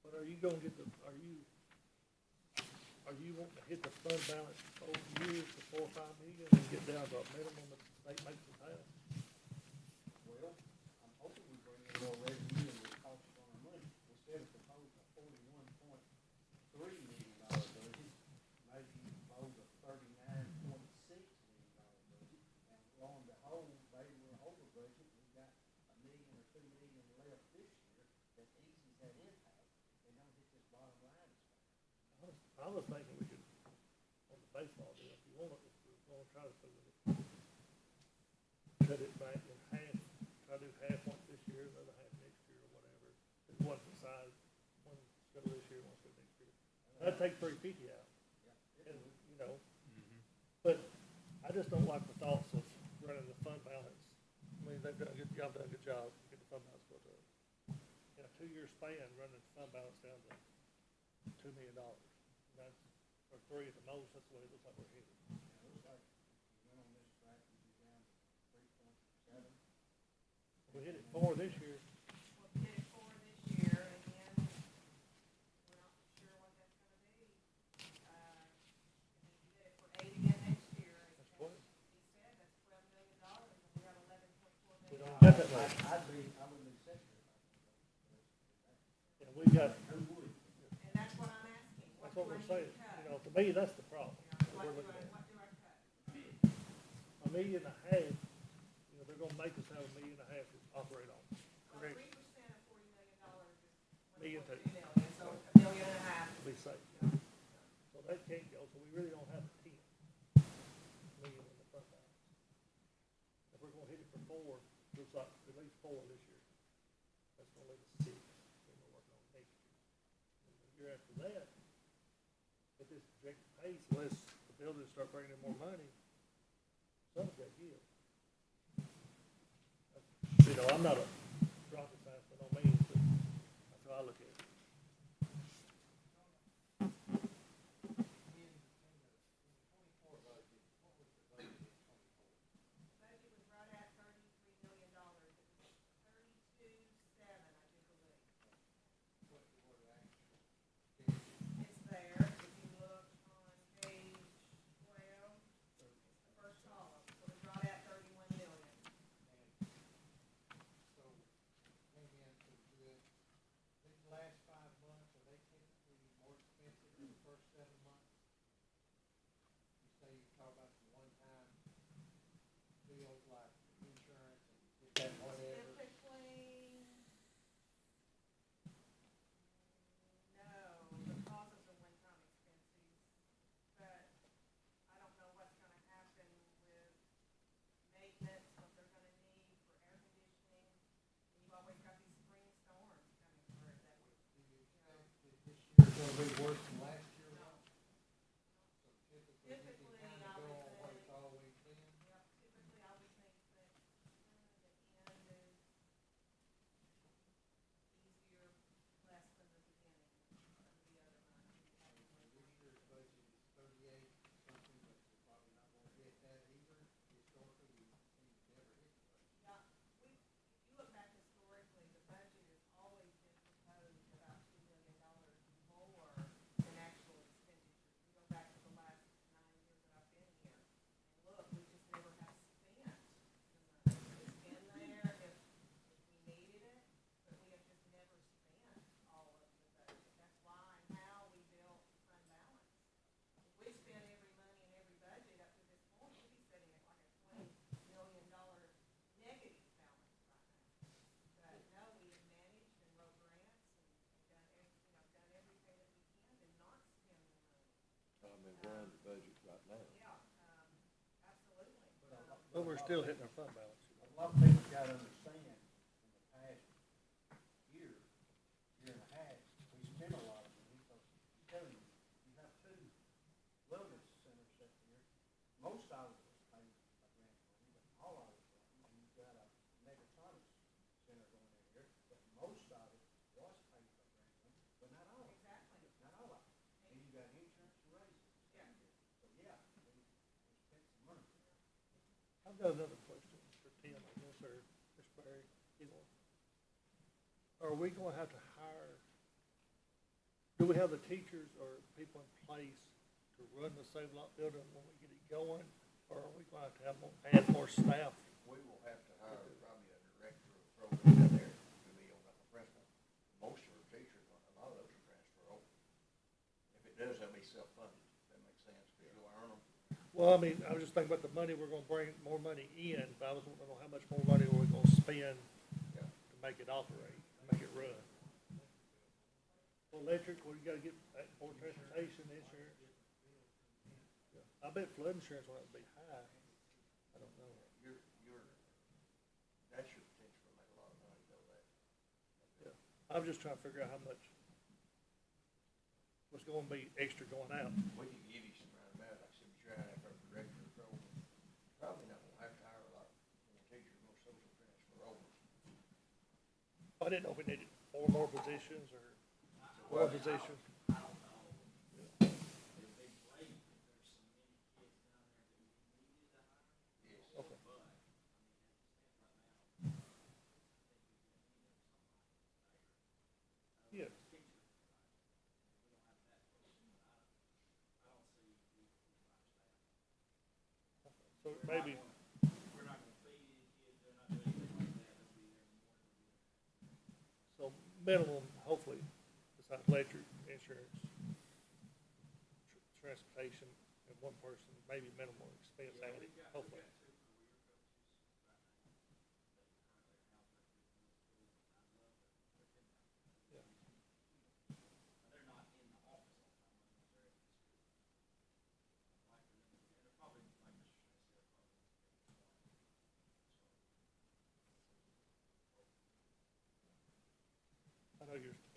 But are you gonna get are you wanting to hit the fund balance over years to 4 or 5 million and get down to a minimum that state makes us have? Well, I'm hoping we bring in more revenue and it costs us on our money. Instead of proposing a $41.3 million budget, maybe you propose a $39.6 million budget. And lo and behold, maybe we're over budget, we got $1 million or $2 million left this year that eases that impact, and don't hit this bottom line as fast. I was thinking we could, on the baseball deal, if you want to, if we're gonna try to cut it back in half, try to do half one this year, another half next year, or whatever. It wasn't decided, one go this year, one go next year. That'd take 350 out, and, you know, but I just don't like the thoughts of running the fund balance. I mean, y'all done a good job, to get the fund balance built up. In a 2-year span, running the fund balance down to $2 million. That's, or 3 at the most, that's the way it looks like we're headed. It looks like if you went on this track, you'd be down to 3.7. We hit it 4 this year. We'll get it 4 this year, and then we're not sure what that's gonna be. And then you get it for 8 again next year, and That's 12. he said that's $12 million, and we have $11.4 We million. don't got that much. I wouldn't accept it. And we got, Who would? And that's what I'm asking, what that's do what I we're need saying. to cut? You know, to me, that's the problem. You that know, we're looking at. what do I cut? $1.5 million, you know, they're gonna make us have $1.5 million to operate on. Well, Correct. 3% of $40 million is. $1.5 million two, 2 million, so $1.5 million to be safe. So that can't go, so we really don't have 10 million in the fund balance. If we're gonna hit it for 4, looks like at least 4 this year. That's gonna leave us 6, and we're working on next year. And the year after that, at this projected pace, unless the buildings start bringing in more money, something's gotta give. You know, I'm not a rocket scientist by no means, but that's how I look at it. The budget was right at $33 million. It was 32.7, I do believe. It's there, if you look on page 12, it's the first column, so it's right at 31 million. So, maybe answer this, these last 5 months, are they typically more expensive than the first 7 months? You say you talk about some one-time bills like insurance and this, that, whatever. Typically, no, because of the one-time expenses, but I don't know what's gonna happen with maintenance, what they're gonna need for air conditioning. And you've always got these spring storms coming through that we, Do you expect that this year's gonna be worse than last year? no. So typically, you Typically, can I kinda go would on what think- it's always been. Yep, typically I would think that, the end is easier, less than the beginning of the other month. This year's budget is 38 something, but we're probably not gonna hit that either. Historically, we seem to never hit the budget. Yeah, if you look back historically, the budget has always been proposed about $2 million more than actual expenditures. You go back to the last 9 years that I've been here, and look, we just never have spent the money. It's been there if we needed it, but we have just never spent all of the budget. That's why and how we built fund balance. If we spent every money in every budget up to this point, we'd be sitting at like a $20 million negative balance right now. But no, we have managed and wrote grants and done done everything that we can to not spend the money. I mean, we're under budget right now. Yeah, absolutely. But we're still hitting our fund balance. A lot of people gotta understand, in the past year, year and a half, we spent a lot of money, because I'm telling you, you have 2 wellness centers set here. Most of it was paid by grant money, but all of it wasn't. And you've got a megatronics center going in here, but most of it was paid by grant money, but not all of it. Exactly. Not all of it. And you got insurance and raises. Yeah. So, yeah, we spent some money. I've got another question for Tim, I guess, or Mr. Barry, either one. Are we gonna have to hire, do we have the teachers or people in place to run the Save Lot building when we get it going? Or are we gonna have to have add more staff? We will have to hire probably a director of programs in there to be on that principal. Most of our teachers, a lot of those will transfer over. If it does, they'll be self-funded, if that makes sense, because you'll earn them. Well, I mean, I was just thinking about the money, we're gonna bring more money in, but I was wanting to know how much more money are we gonna spend Yeah. to make it operate, make it run? For electric, well, you gotta get more transportation, insurance. I bet flood insurance will have to be high. I don't know. That's your potential to make a lot of money, though, that. Yeah, I'm just trying to figure out how much, what's gonna be extra going out. We can give you some roundabout, like I said, we try out for a director of program. Probably not gonna have to hire a lot more teachers, more social transfer over. I didn't know if we needed 4 more positions or one position. I don't know. It'd be great if there's so many kids down there that we needed to hire. Yes. Okay. But, I mean, as it stands right now, I think we need somebody there. Yeah. Teacher, we don't have that person, but I don't see we full-time staff. So maybe, We're not gonna feed any kids, they're not doing anything like that, they'll be there more than we do. so minimum, hopefully, besides electric, insurance, transportation, and one person, maybe minimal expense Yeah, added, we've got hopefully. 2 career coaches right now that currently are out there with the school, and I love it. Yeah.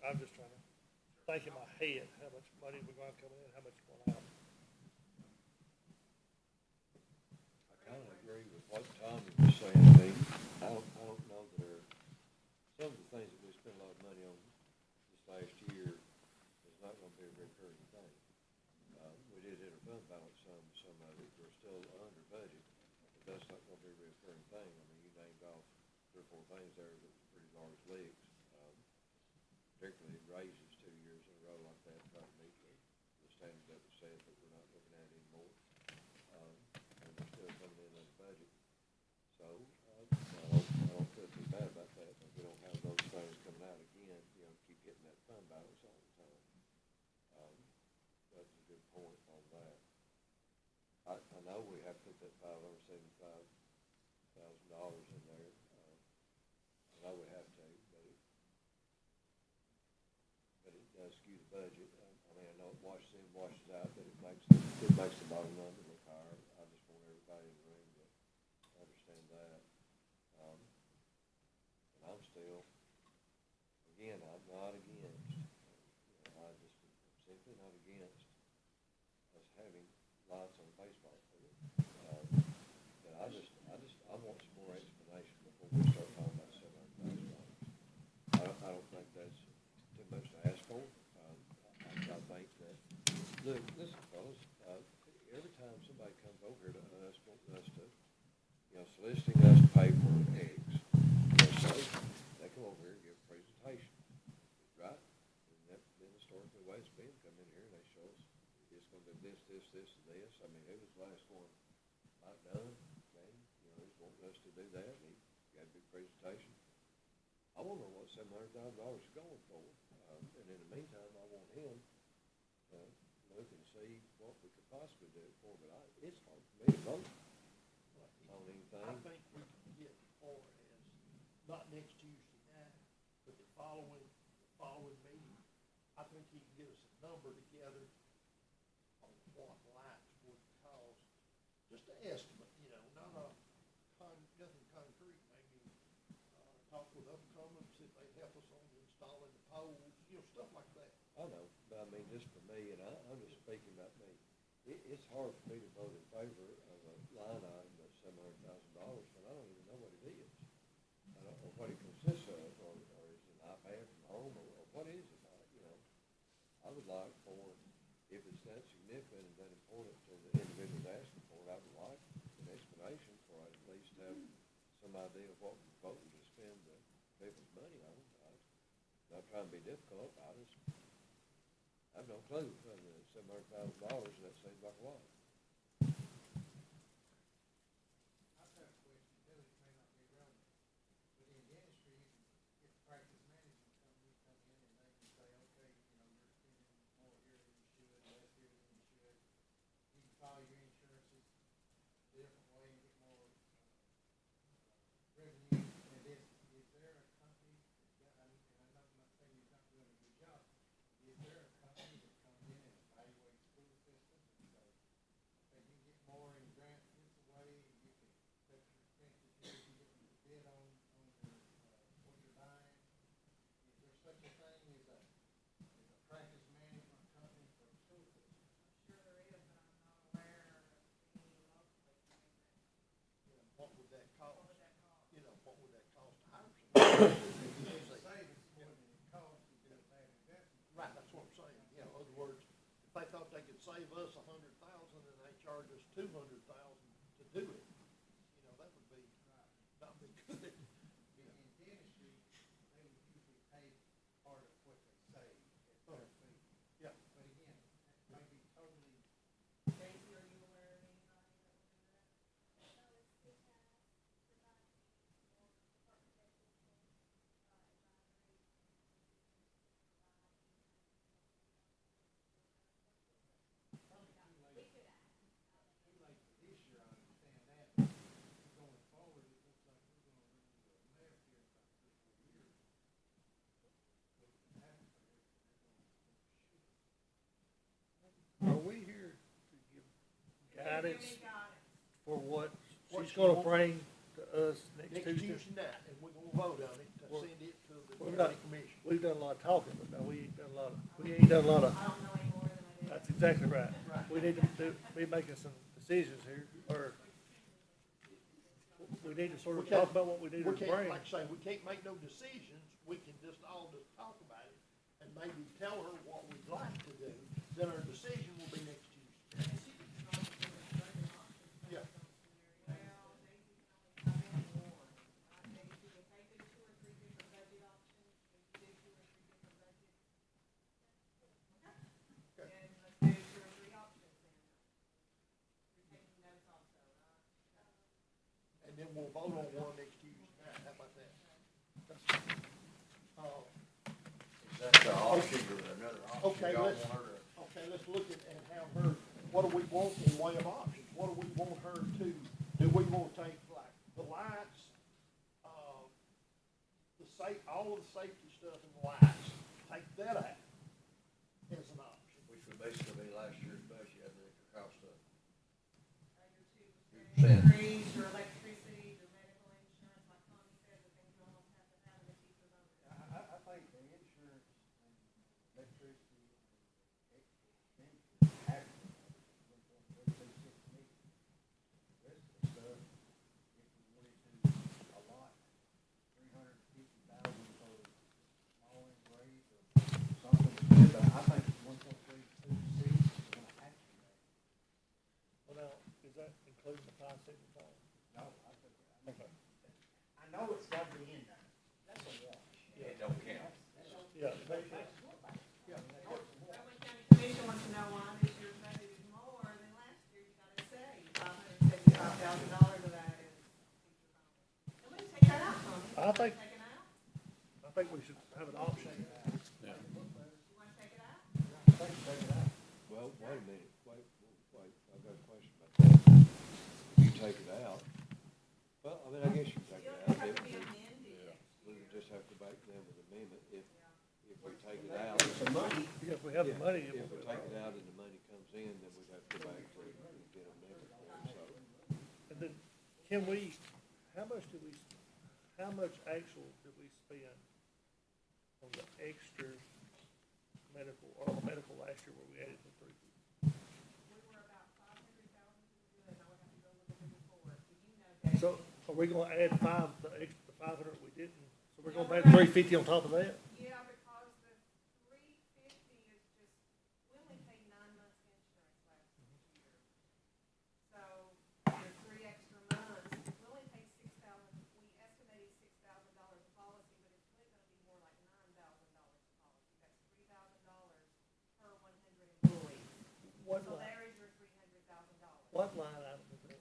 I'm just trying to think in my head, how much money we're gonna have coming in, how much going out. I kinda agree with what Tommy was saying, I mean, I don't know that there, some of the things that we spent a lot of money on this last year is not gonna be a recurring thing. We did hit our fund balance some of it, we're still under budget, but that's not gonna be a recurring thing. I mean, you named off 3 or 4 things there that was pretty large leaks, particularly raises 2 years in a row like that, trying to meet the standard that was set that we're not looking at anymore. And we're still coming in under budget. So, I don't feel too bad about that, but we don't have those things coming out again, you know, keep getting that fund balance all the time. That's a good point on that. I know we have to put that $575,000 in there, I know we have to, but it does skew the budget. I mean, I know it washes in, washes out, but it makes the bottom number look higher. I just want everybody in the room to understand that. And I'm still, again, I'm not against, I'm simply not against us having lights on the baseball field. But I want some more explanation before we start talking about $700,000. I don't think that's too much to ask for. I think that, look, listen, fellas, every time somebody comes over here to us, wanting us to, soliciting us to pay for eggs, so they come over here and give a presentation, right? And that's been historically the way it's been, come in here and they show us, it's gonna be this, and this. I mean, who was the last one? Mike Dunn, man, he's wanting us to do that, and he got a big presentation. I wanna know what $700,000 is going for, and in the meantime, I want him to look and see what we could possibly do it for, but it's hard for me to vote on anything. I think we can get far as, not next Tuesday night, but the following meeting. I think he can get us a number together on what lights would cost, just an estimate, not nothing concrete, maybe, talk with Upcoming, see if they'd help us on installing the poles, stuff like that. I know, but I mean, just for me, and I'm just speaking about me, it's hard for me to vote in favor of a line item that's $700,000 when I don't even know what it is. I don't know what it consists of, or is it an iPad from home, or what is it? I would like for, if it's that significant and that important to the individuals asking for it, I would like an explanation for it, at least have some idea of what we're voting to spend the people's money on. I'm not trying to be difficult, I have no clue, other than $700,000, and that seems like a lot. I've got a question too, it may not be relevant, but in dentistry, if practice management companies come in and they can say, okay, you're spending more here than you should, less here than you should, you can file your insurances a different way and get more, revenue, and is there a company, and I'm not saying you're not doing a good job, is there a company that comes in and evaluates school systems and says, okay, you get more in grants this way, and you can cut your expenses here, you get a bid on your, what you're buying? Is there such a thing as a practice management company for a school system? I'm sure there is, but I'm not aware of any locally doing that. What would that cost? What would that cost? What would that cost to hire somebody? It's a savings more than it costs to do a bad investment. Right, that's what I'm saying, in other words, if they thought they could save us $100,000 and they charge us $200,000 to do it, that would be, not be good. In dentistry, they would usually pay part of what they save as their fee. Yeah. But again, that may be totally, Casey, are you aware of anybody that will do that? too late for this year, I understand that. But going forward, it looks like we're gonna run into a mess here in about 3 or 4 years. With the taxpayers, they're gonna shoot us. Are we here to give guidance Give me guidance. for what What she's you gonna want? bring to us next Next Tuesday? Tuesday night, and we're gonna vote on it, to Well- send it to the We've planning done, commission. we've done a lot of talking, but no, we ain't done a lot of, we ain't done a lot of, I don't know any more than I did. that's exactly right. We need to be making some decisions here, or we need to sort of talk about what we need to We can't, bring. like I say, we can't make no decisions, we can just all just talk about it, and maybe tell her what we'd like to do, then our decision will be next Tuesday. And she could come up with different budget options based Yeah. on scenario. Well, Daisy can only come in one. Daisy, if they do 2 or 3 different budget options, and you do 2 or 3 different budgets. Okay. And let's do 2 or 3 options then. You're taking notes also, right? And then we'll vote on one next Tuesday night, how about that? Is that the option or another option Okay, y'all let's- want her to? Okay, let's look at have her, what do we want in way of options? What do we want her to, do we want to take like the lights, all of the safety stuff and the lights, take that out as an option? Which would basically be last year's budget, I think, your cost of. Your 2% Percent. increase, your electricity, your medical insurance, like Tommy said, the things you almost have to have in a teacher bonus. I think the insurance and electricity and expenses have to, 1.326 million. The rest of the stuff, if we wanted to allot 350,000 for small and grade or something, but I think 1.326 is gonna have to be there. Well, now, is that including the 575? No, I think, Okay. I know it's gotta be in there. That's a wash. It don't count. Yeah, Yeah, I know it's a wash. Oakland County Commission wants to know why this year's budget is more than last year. You gotta say $575,000 of that is teacher bonus. And we can take that out, Tommy. I think- Take it out? I think we should have an option. Yeah. You wanna take it out? Well, wait a minute, wait, I've got a question about that. You take it out, well, I mean, I guess you take it Still out, have to we be amended. would just have to make them an amendment if we take it out. Some money. Yeah, if we have the Yeah, money, If we take it out and the money comes in, then we'd have to go back to get an amendment for it, so. and then, can we, how much actual did we spend on the extra medical, or the medical last year where we added the 350? We were about 500,000 to do it, and I would have to go look at the report. Do you know that? So, are we gonna add the 500 we didn't, so we're No, gonna add we're 350 on top of that? Yeah, because the 350 is just, we only paid 9 months insurance last year. So, your 3 extra months, we only paid $6,000, we estimated $6,000 a policy, but it's really gonna be more like $9,000 a policy. That's $3,000 per 100 employees. What So line, there is your $300,000. what line item is that?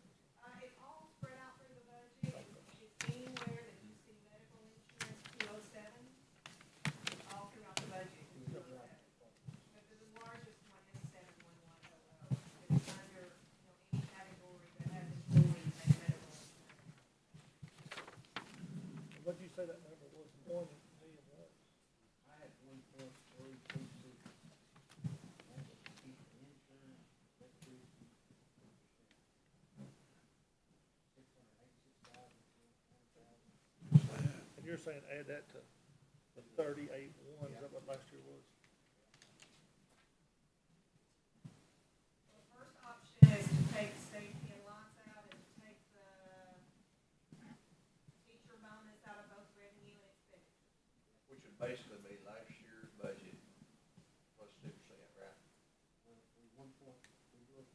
It's all spread out through the budget. It's anywhere that you see medical insurance, 207. It's all throughout the budget. 207. But the largest one is 71100. It's under, any category that has employees and medical insurance. What'd you say that number was, 1 million what? I had 1.326. That was to keep the insurance, electricity, 686,000. And you're saying add that to the 38.1, is that what last year was? The first option is to take safety and lights out and to take the teacher bonus out of both revenue and expenditure. Which would basically be last year's budget plus 2%, right? We 1.326.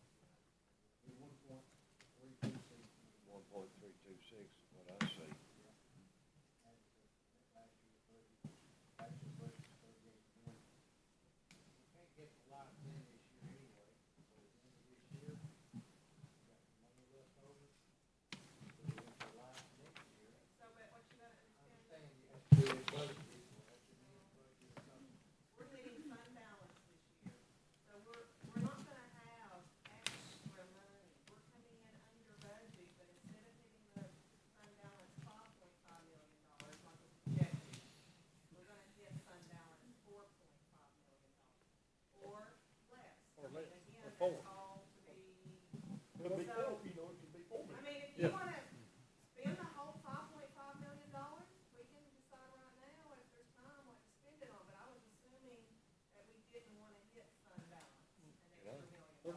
1.326 is what I see. Actual budget's 38.1. We can't get a lot in this year anyway, so at the end of this year, we got some money left over. So we went for life next year. So, but what you gotta understand, Understand you have to do it budgeted, we'll have to do it budget or something.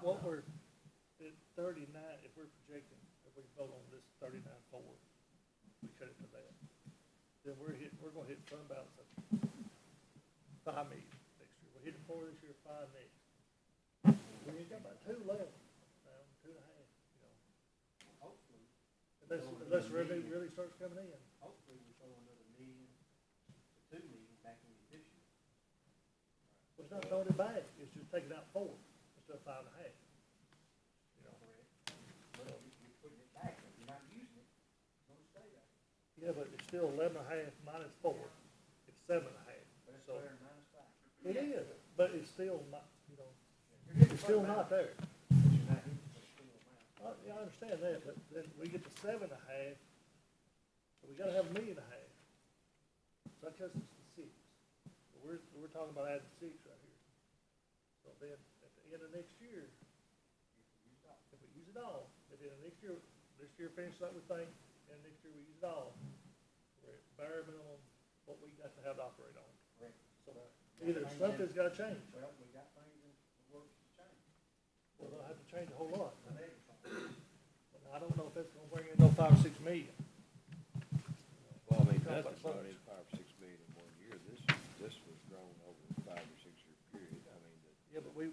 what we're, at 39, if we're projecting, if we vote on this 39.4, we cut it to that, then we're gonna hit fund balance of $5 million next year. We're hitting 4 this year, 5 next. We ain't got about 2 left, now, 2.5, you know, Hopefully, unless revenue really starts coming in. hopefully we throw another million to 2 million back into this year. Well, it's not throwing it back, it's just taking out 4 instead of 5.5. You know, Correct. But you're putting it back, if you're not using it, it's gonna stay there. yeah, but it's still 11.5 minus 4, it's 7.5. But it's So better than -5. it is, but it's still not, you know, You're hitting it's still fund not balance, there. but you're not hitting the full amount. Yeah, I understand that, but then we get to 7.5, so we gotta have 1.5 million. So that cuts us to 6. So we're talking about adding 6 right here. So then, at the end of next year, if we use it all, at the end of next year, this year finishes like we think, and next year we use it all, we're at bare minimum what we got to have to operate on. Correct. So either something's gotta change, Well, we got things in the works to change. we're gonna have to change a whole lot. Not everything. But I don't know if that's gonna bring in no 5 or 6 million. Well, I mean, Talk nothing about brought in budget. 5 or 6 million in 1 year. This was grown over a 5 or 6 year period. I mean, Yeah, but we're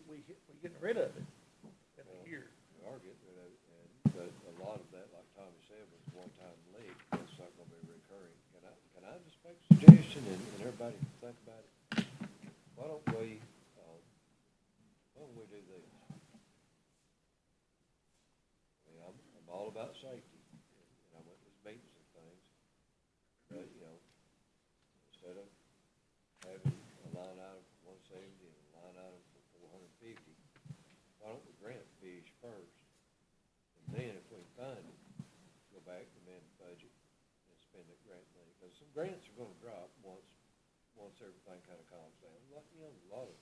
getting rid of it in a year. we are getting rid of it, but a lot of that, like Tommy said, was one-time leak. That's not gonna be recurring. Can I just make a suggestion and everybody think about it? Why don't we do this? I mean, I'm all about safety, and I went to these meetings and things, but, you know, instead of having a line item for 170 and a line item for 450, why don't we grant fish first? And then if we can find it, go back, amend the budget, and spend that grant money, because some grants are gonna drop once everything kinda calms down. Like, you know, a lot of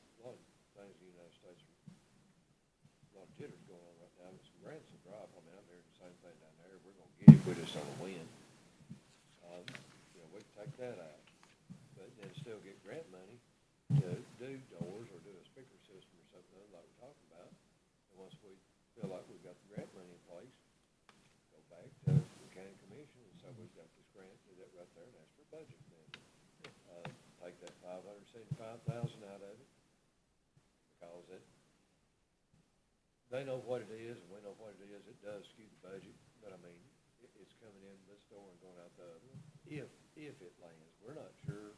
things in the United States, a lot of jitters going on right now, but some grants will drop. I mean, I'm hearing the same thing down there, we're gonna get it, we just don't win. You know, we can take that out, but then still get grant money to do doors or do a speaker system or something like we're talking about. And once we feel like we've got the grant money in place, go back to the county commission and say, we've got this grant, do that right there, and ask for budget amendment. Take that $575,000 out of it, because they know what it is, and we know what it is. It does skew the budget, but I mean, it's coming in this door and going out the other one. If it lands, we're not sure.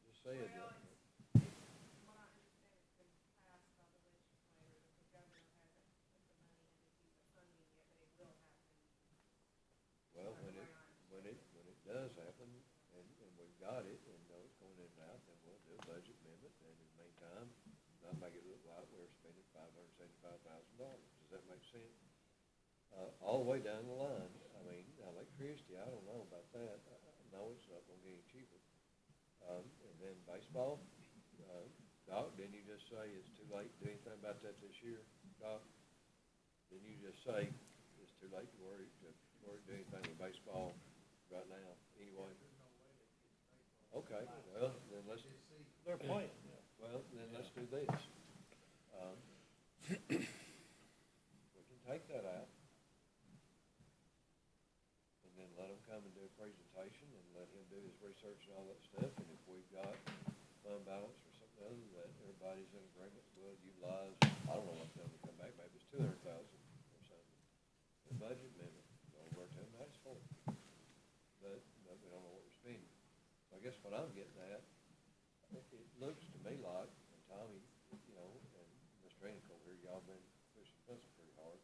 Just say it. Well, what I understand, it's been passed by the legislature, but the governor hasn't put the money into the funding yet, but it will happen. Well, when it does happen, and we've got it, and know it's going in and out, then we'll do a budget amendment, and in the meantime, not make it look like we're spending $575,000. Does that make sense? All the way down the line. I mean, now electricity, I don't know about that. I know it's not gonna get any cheaper. And then baseball, Doc, didn't you just say it's too late to do anything about that this year, Doc? Didn't you just say it's too late to worry, do anything with baseball right now, anyway? Okay, well, then let's, They're playing. well, then let's do this. We can take that out. And then let him come and do a presentation and let him do his research and all that stuff. And if we've got fund balance or something other that everybody's in agreement, we'll utilize, I don't know what number to come back, maybe it's 200,000 or something. The budget amendment, over to him, that's for it. But we don't know what we're spending. So I guess what I'm getting at, it looks to me like, and Tommy, you know, and Mr. Enick over here, y'all been pushing the pencil pretty hard.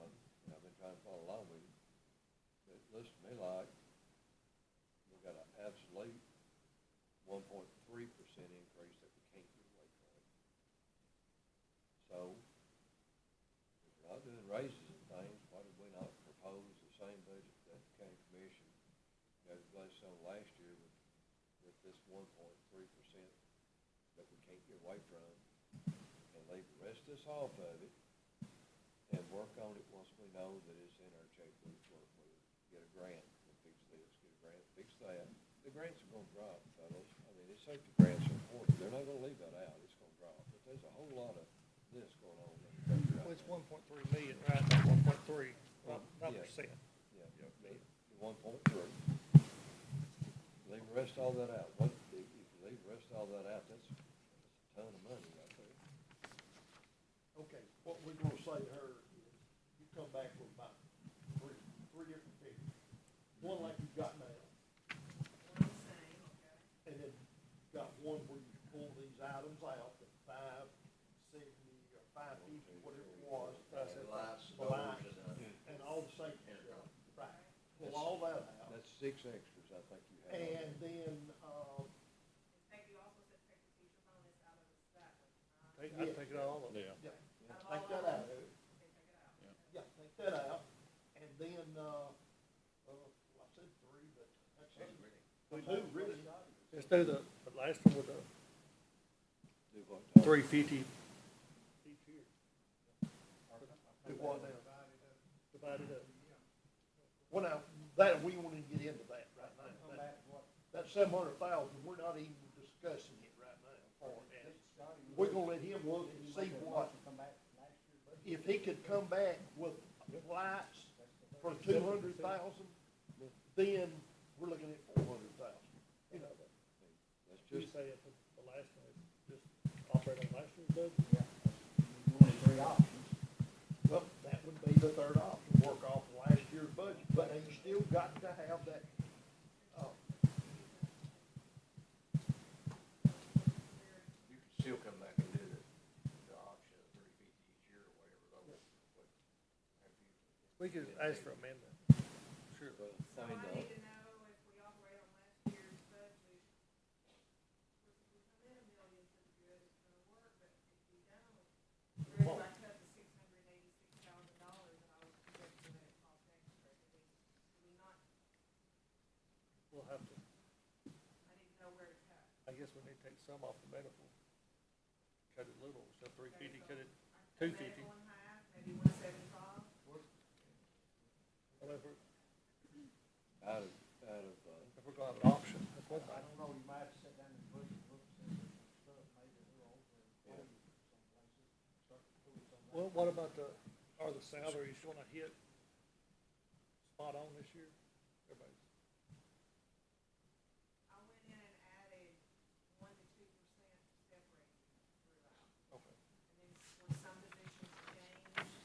And I've been trying to follow along with you. But it looks to me like we've got an absolute 1.3% increase that we can't get away from. So, if we're not doing raises and things, why did we not propose the same budget that the county commission got blessed on last year with this 1.3% that we can't get away from, and leave the rest of this off of it, and work on it once we know that it's in our checkbook, work with it, get a grant and fix this, get a grant, fix that. The grants are gonna drop, fellas. I mean, it's safety grants are important. They're not gonna leave that out. It's gonna drop. But there's a whole lot of this going on. That's Well, right. it's 1.3 million, right, not 1.3, not Yeah. percent. Yeah, 1.3. Leave the rest all that out. What, if you leave the rest all that out, that's a ton of money right there. Okay, what we're gonna say to her is, you come back with about three different figures. One like you've got now, One the same, okay? and then got one where you pull these items out, the 570 or 550, whatever it was. The lights, The lights, doors, and, and all the safety Intercom. stuff. Right, pull all that out, That's 6 extras, I think you have. and then, And take, you also said take the teacher bonus out of the stipend, I'd take it all of it. Yeah. yeah, Out of take all that of out them? of it. Okay, take it out. Yeah, take that out, and then, I said three, but that's Two, it. really. Two, really. Let's do the last one with the Do what? 350 each year, Do what now? divided up. Well, now, that, we won't even get into that right now. That 700,000, we're not even discussing it right now. And we're gonna let him look and see what, if he could come back with lights for 200,000, then we're looking at 400,000. You know, That's You just, say it, the last one is just operate on last year's budget? well, that would be the third option, work off last year's budget, but you still got to have that, You can still come back and do the option of 350 each year or whatever, though. After you- We could ask for amendment. Sure. well, So I mean, I need to know if we operate on last year's budget, if we come in $1 million for the good, it's gonna work, but if we don't, where do I cut the $686,000 that I was projecting that it cost extra? Do we not, We'll have to, I need to know where to cut. I guess we need to take some off the medical. Cut it little, so 350, cut it, I 250. medical in half, maybe 175. Well, if we're, out of, if we're gonna have an option, that's one I thing. don't know, you might have to sit down and look and stuff, maybe a little over and some places, start to pull some. Well, what about are the salaries gonna hit spot on this year? Everybody's, I went in and added 1 to 2% step raises throughout. okay. And then when some positions changed,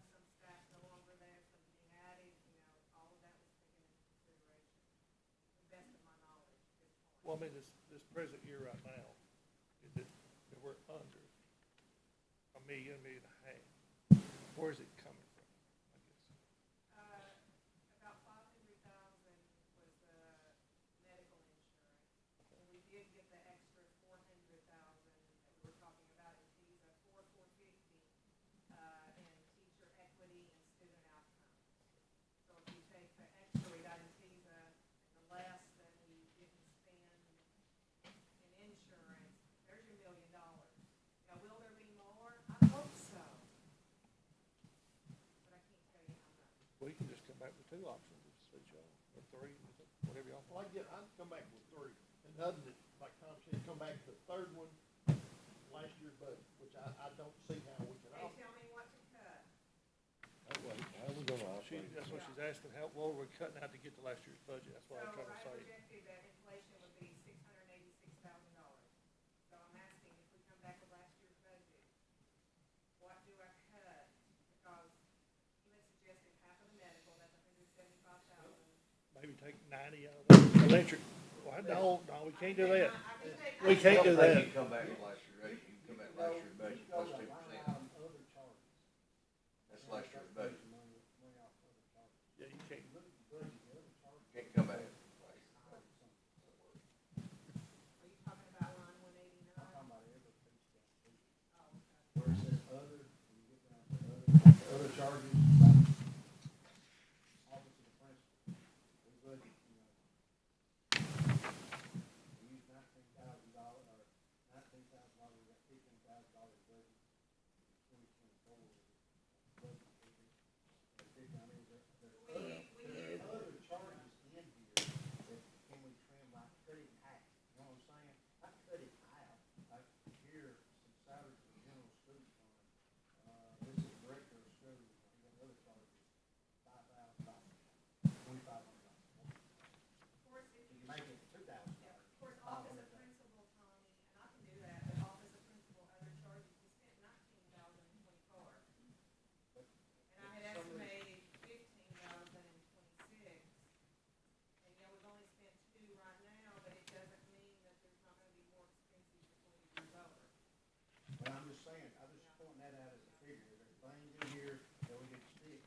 some staff no longer there, some being added, you know, all of that was taken into consideration, to the best of my knowledge at this point. Well, I mean, this present year right now, if we're under $1 million, $1.5 million, where is it coming from, I guess? About 500,000 was the medical insurance. And we did get the extra 400,000 that we were talking about in TISA, 450, in teacher equity and student outcomes. So if you take the extra we got in TISA and the less that we didn't spend in insurance, there's your $1 million. Now, will there be more? I hope so. But I can't tell you how much. We can just come back with two options, if it suits y'all, or three, whatever y'all well, want. I'd come back with three, and other than, like Tom said, come back to the third one, last year's budget, which I don't see how we can They operate. tell me what to cut. that way, how are we gonna operate? That's what she's asking, what were we cutting out to get to last year's budget, that's what I'm So trying to I say. projected that inflation would be $686,000. So I'm asking if we come back with last year's budget, what do I cut? Because you had suggested half of the medical, that's $175,000. Maybe take 90 out of the electric, well, no, we can't do that. We can't do I don't think that. you can come back with last year's rate, you can come back with last year's budget plus 2%. Other charges. That's last year's budget. Money off other charges. Yeah, you can't, Look at the budget, the other charges. Can't come back. Are you talking about line 189? I'm talking about every piece down here. Oh, okay. Where it says other, when you get down to other charges, like office of the principal, we budget, you know. We use $19,000, or $19,000, we got $15,000 budget, 2024 budget. saying, I was just pointing that out as a figure, there's things in here that we could stick,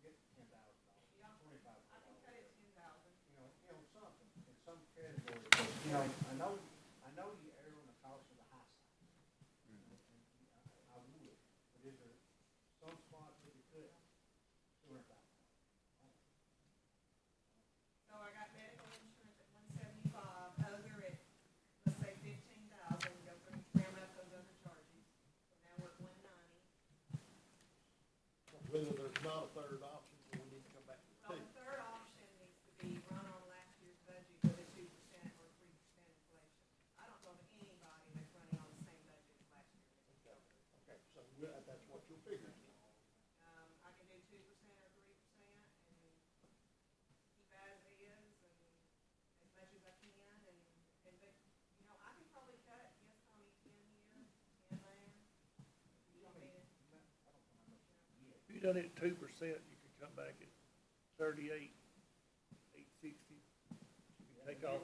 get $10,000, Yeah. $25,000. I can cut it 10,000. Something, in some category, but, I know you err on the cost of the high side. I would, but is there some spots we could cut $200,000? So I got medical insurance at 175, other at, let's say 15,000, go for trim up those other charges. So now we're at 190. Whether there's not a third option, we need to come back to Well, two. the third option needs to be run on last year's budget with a 2% or 3% inflation. I don't know of anybody that's running on the same budget as last year. Okay, so that's what you're figuring. I can do 2% or 3% and keep as is and as much as I can but, I can probably cut, yes, Tommy, 10 here, 10 there. You want me to? If you done it 2%, you could come back at 38,860. You can take off,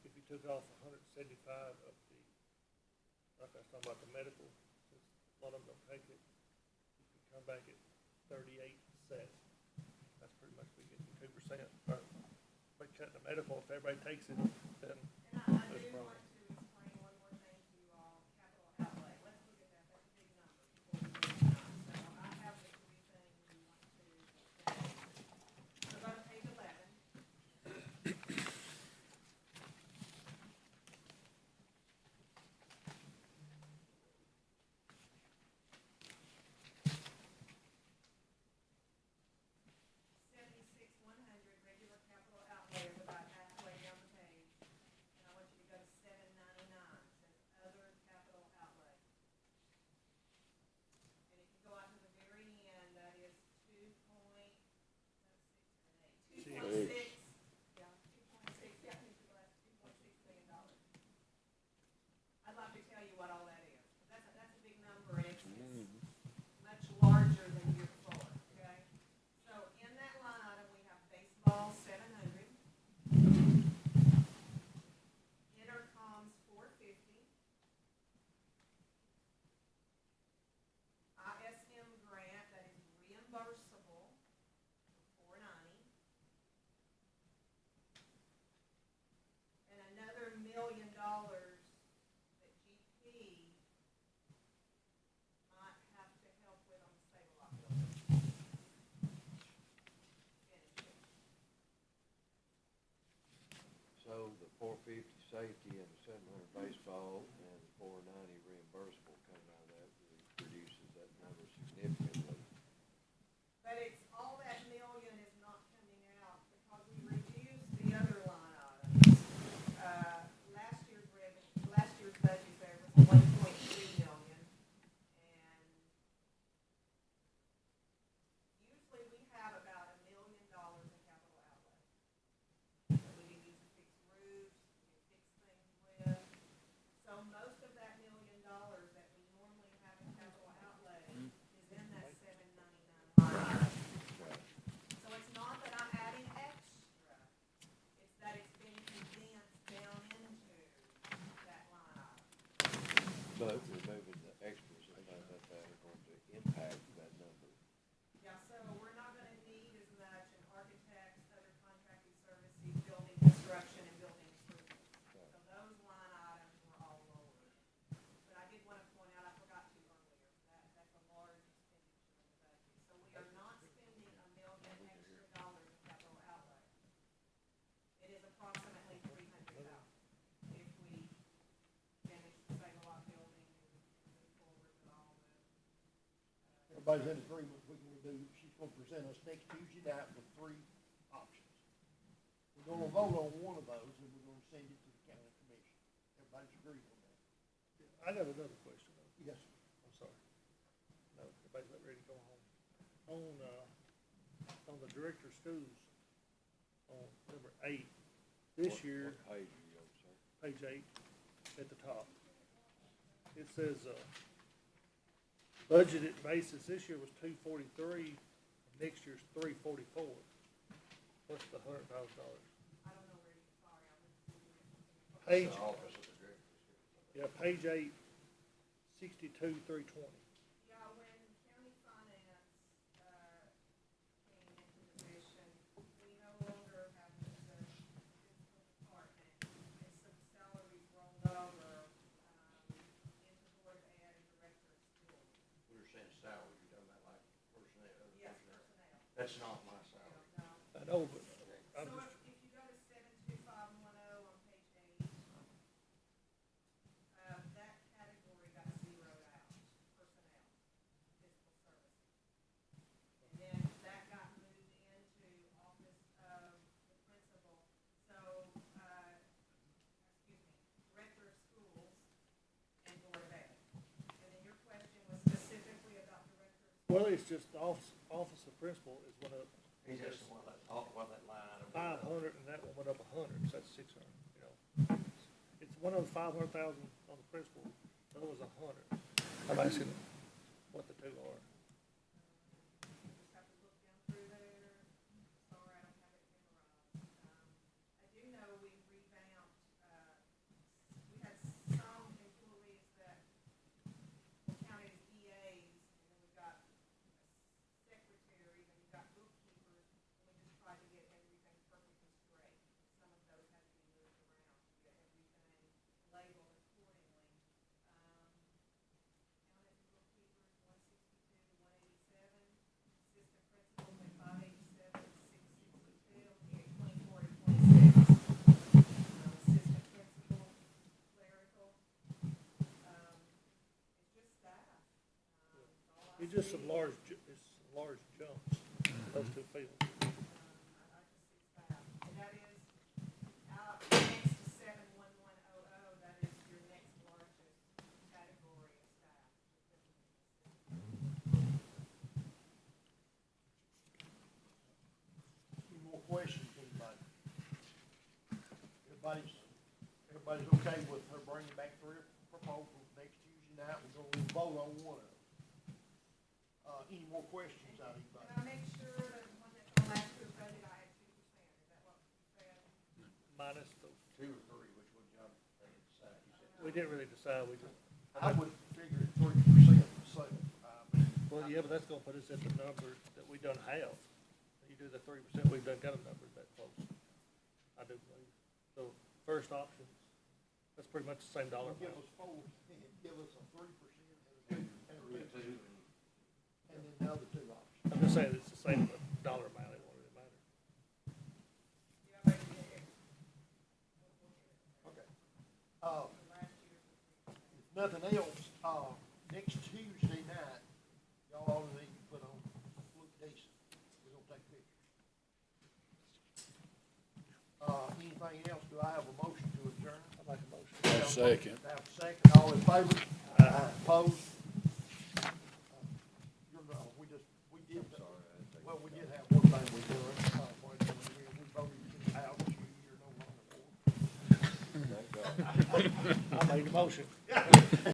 if you took off 175 of the, like I was talking about the medical, since a lot of them don't take it, you can come back at 38.7. That's pretty much we get 2%. Or, by cutting the medical, if everybody takes it, then And I That's do wrong. want to explain one more thing to you all, capital outlay, let's look at that, that's a big number before we move on. So I have the three things we want to, so go to page 11. Regular capital outlay is about halfway down the page. And I want you to go to 799, says other capital outlay. And if you go out to the very end, that is 2.6, yeah, 2.6, yeah, $2.6 million. I'd like to tell you what all that is. That's a big number, and it's much larger than year before, okay? So in that line item, we have baseball, 700. Intercoms, 450. ISM grant, that is reimbursable, 490. And another $1 million that GP might have to help with on the stable lot building. Finish it. So the 450 safety and the 700 baseball and 490 reimbursable coming out of that reduces that number significantly. But it's, all that million is not coming out because we reduced the other line items. Last year's budget there was 1.2 million. And usually we have about $1 million in capital outlay. That we can use to fix roofs, we can fix things with. So most of that $1 million that we normally have in capital outlay is in that 799 line item. So it's not that I'm adding extra, it's that it's been condensed down into that line item. But removing the extras and things like that are going to impact that number. Yeah, so we're not gonna need as much in architects, other contracting services, building construction, and building improvement. So those line items were all lower. But I did wanna point out, I forgot to earlier, that's a large expenditure in the budget. So we are not spending $1 million extra dollars in capital outlay. It is approximately $300,000 if we finish the stable lot building and move forward with all the. Everybody's in agreement, she's gonna present us next Tuesday night with three options. We're gonna vote on one of those, and we're gonna send it to the county commission. Everybody's agreed on that? I got another question though. Yes, sir. I'm sorry. No, everybody's not ready to go home. On the director of schools, on number 8, this year, What page are you on, sir? page 8, at the top, it says, budgeted basis this year was 243, next year's 344. What's the $100,000? I don't know where you, sorry, I was. Page, The office of the director. yeah, page 8, 62,320. Yeah, when county finance, came into position, we no longer have the fiscal department, and so the salaries rolled over, into Board of Ed and Director of Schools. We were saying salary, you're talking about like personnel, other Yes, personnel. personnel. That's not my salary. No. I know, but I'm So just, if you go to 72510 on page 8, that category got zeroed out, personnel, fiscal services. And then that got moved into office of the principal, so, Director of Schools and Board of Ed. And then your question was specifically about Director of Schools. well, it's just the office of principal is one of, He's just one that, that line item. 500, and that one went up 100, so that's 600, you know. It's one of the 500,000 on the principal, the other was 100. I'm asking what the two are. Just have to look down through there. Sorry, I don't have it memorized. I do know we revamped, we had some employees that were counted as EAs, and then we got secretaries, and we got bookkeepers, and we just tried to get everything perfectly straight. Some of those had to be moved around to get everything labeled accordingly. Counted bookkeepers, 162 to 187, assistant principals at 587 to 662, we get 24 to 26. Assistant principal, clerical, it's just staff. It's just some large, it's some large jumps, those two fields. I just see staff, and that is, next to 71100, that is your next largest category of staff. Any more questions, anybody? Everybody's okay with her bringing back 3 proposals next Tuesday night? We're gonna vote on one of them. Any more questions out of anybody? Can I make sure that the one that's on last year's budget, I had 2%, is that what you said? Minus the, 2 or 3, which one y'all they had decided? You said we didn't really decide, we just, I would figure 3% so, well, yeah, but that's gonna put us at the number that we done have. You do the 3%, we've done got a number that close, I do believe. So, first option, that's pretty much the same dollar give amount. us 4, give us a 3% and a 2%, 2, and then the other 2 options. I'm just saying it's the same dollar amount, it won't really matter. Yeah, maybe it is. Okay. Last year's was 3%. If nothing else, next Tuesday night, y'all all need to put on, look decent. We're gonna take pictures. Anything else? Do I have a motion to adjourn? I make a motion. Second. Have a second, all in favor? Opposed? We did, well, we did have one thing we did, we voted to out, you're no longer board. I made the motion.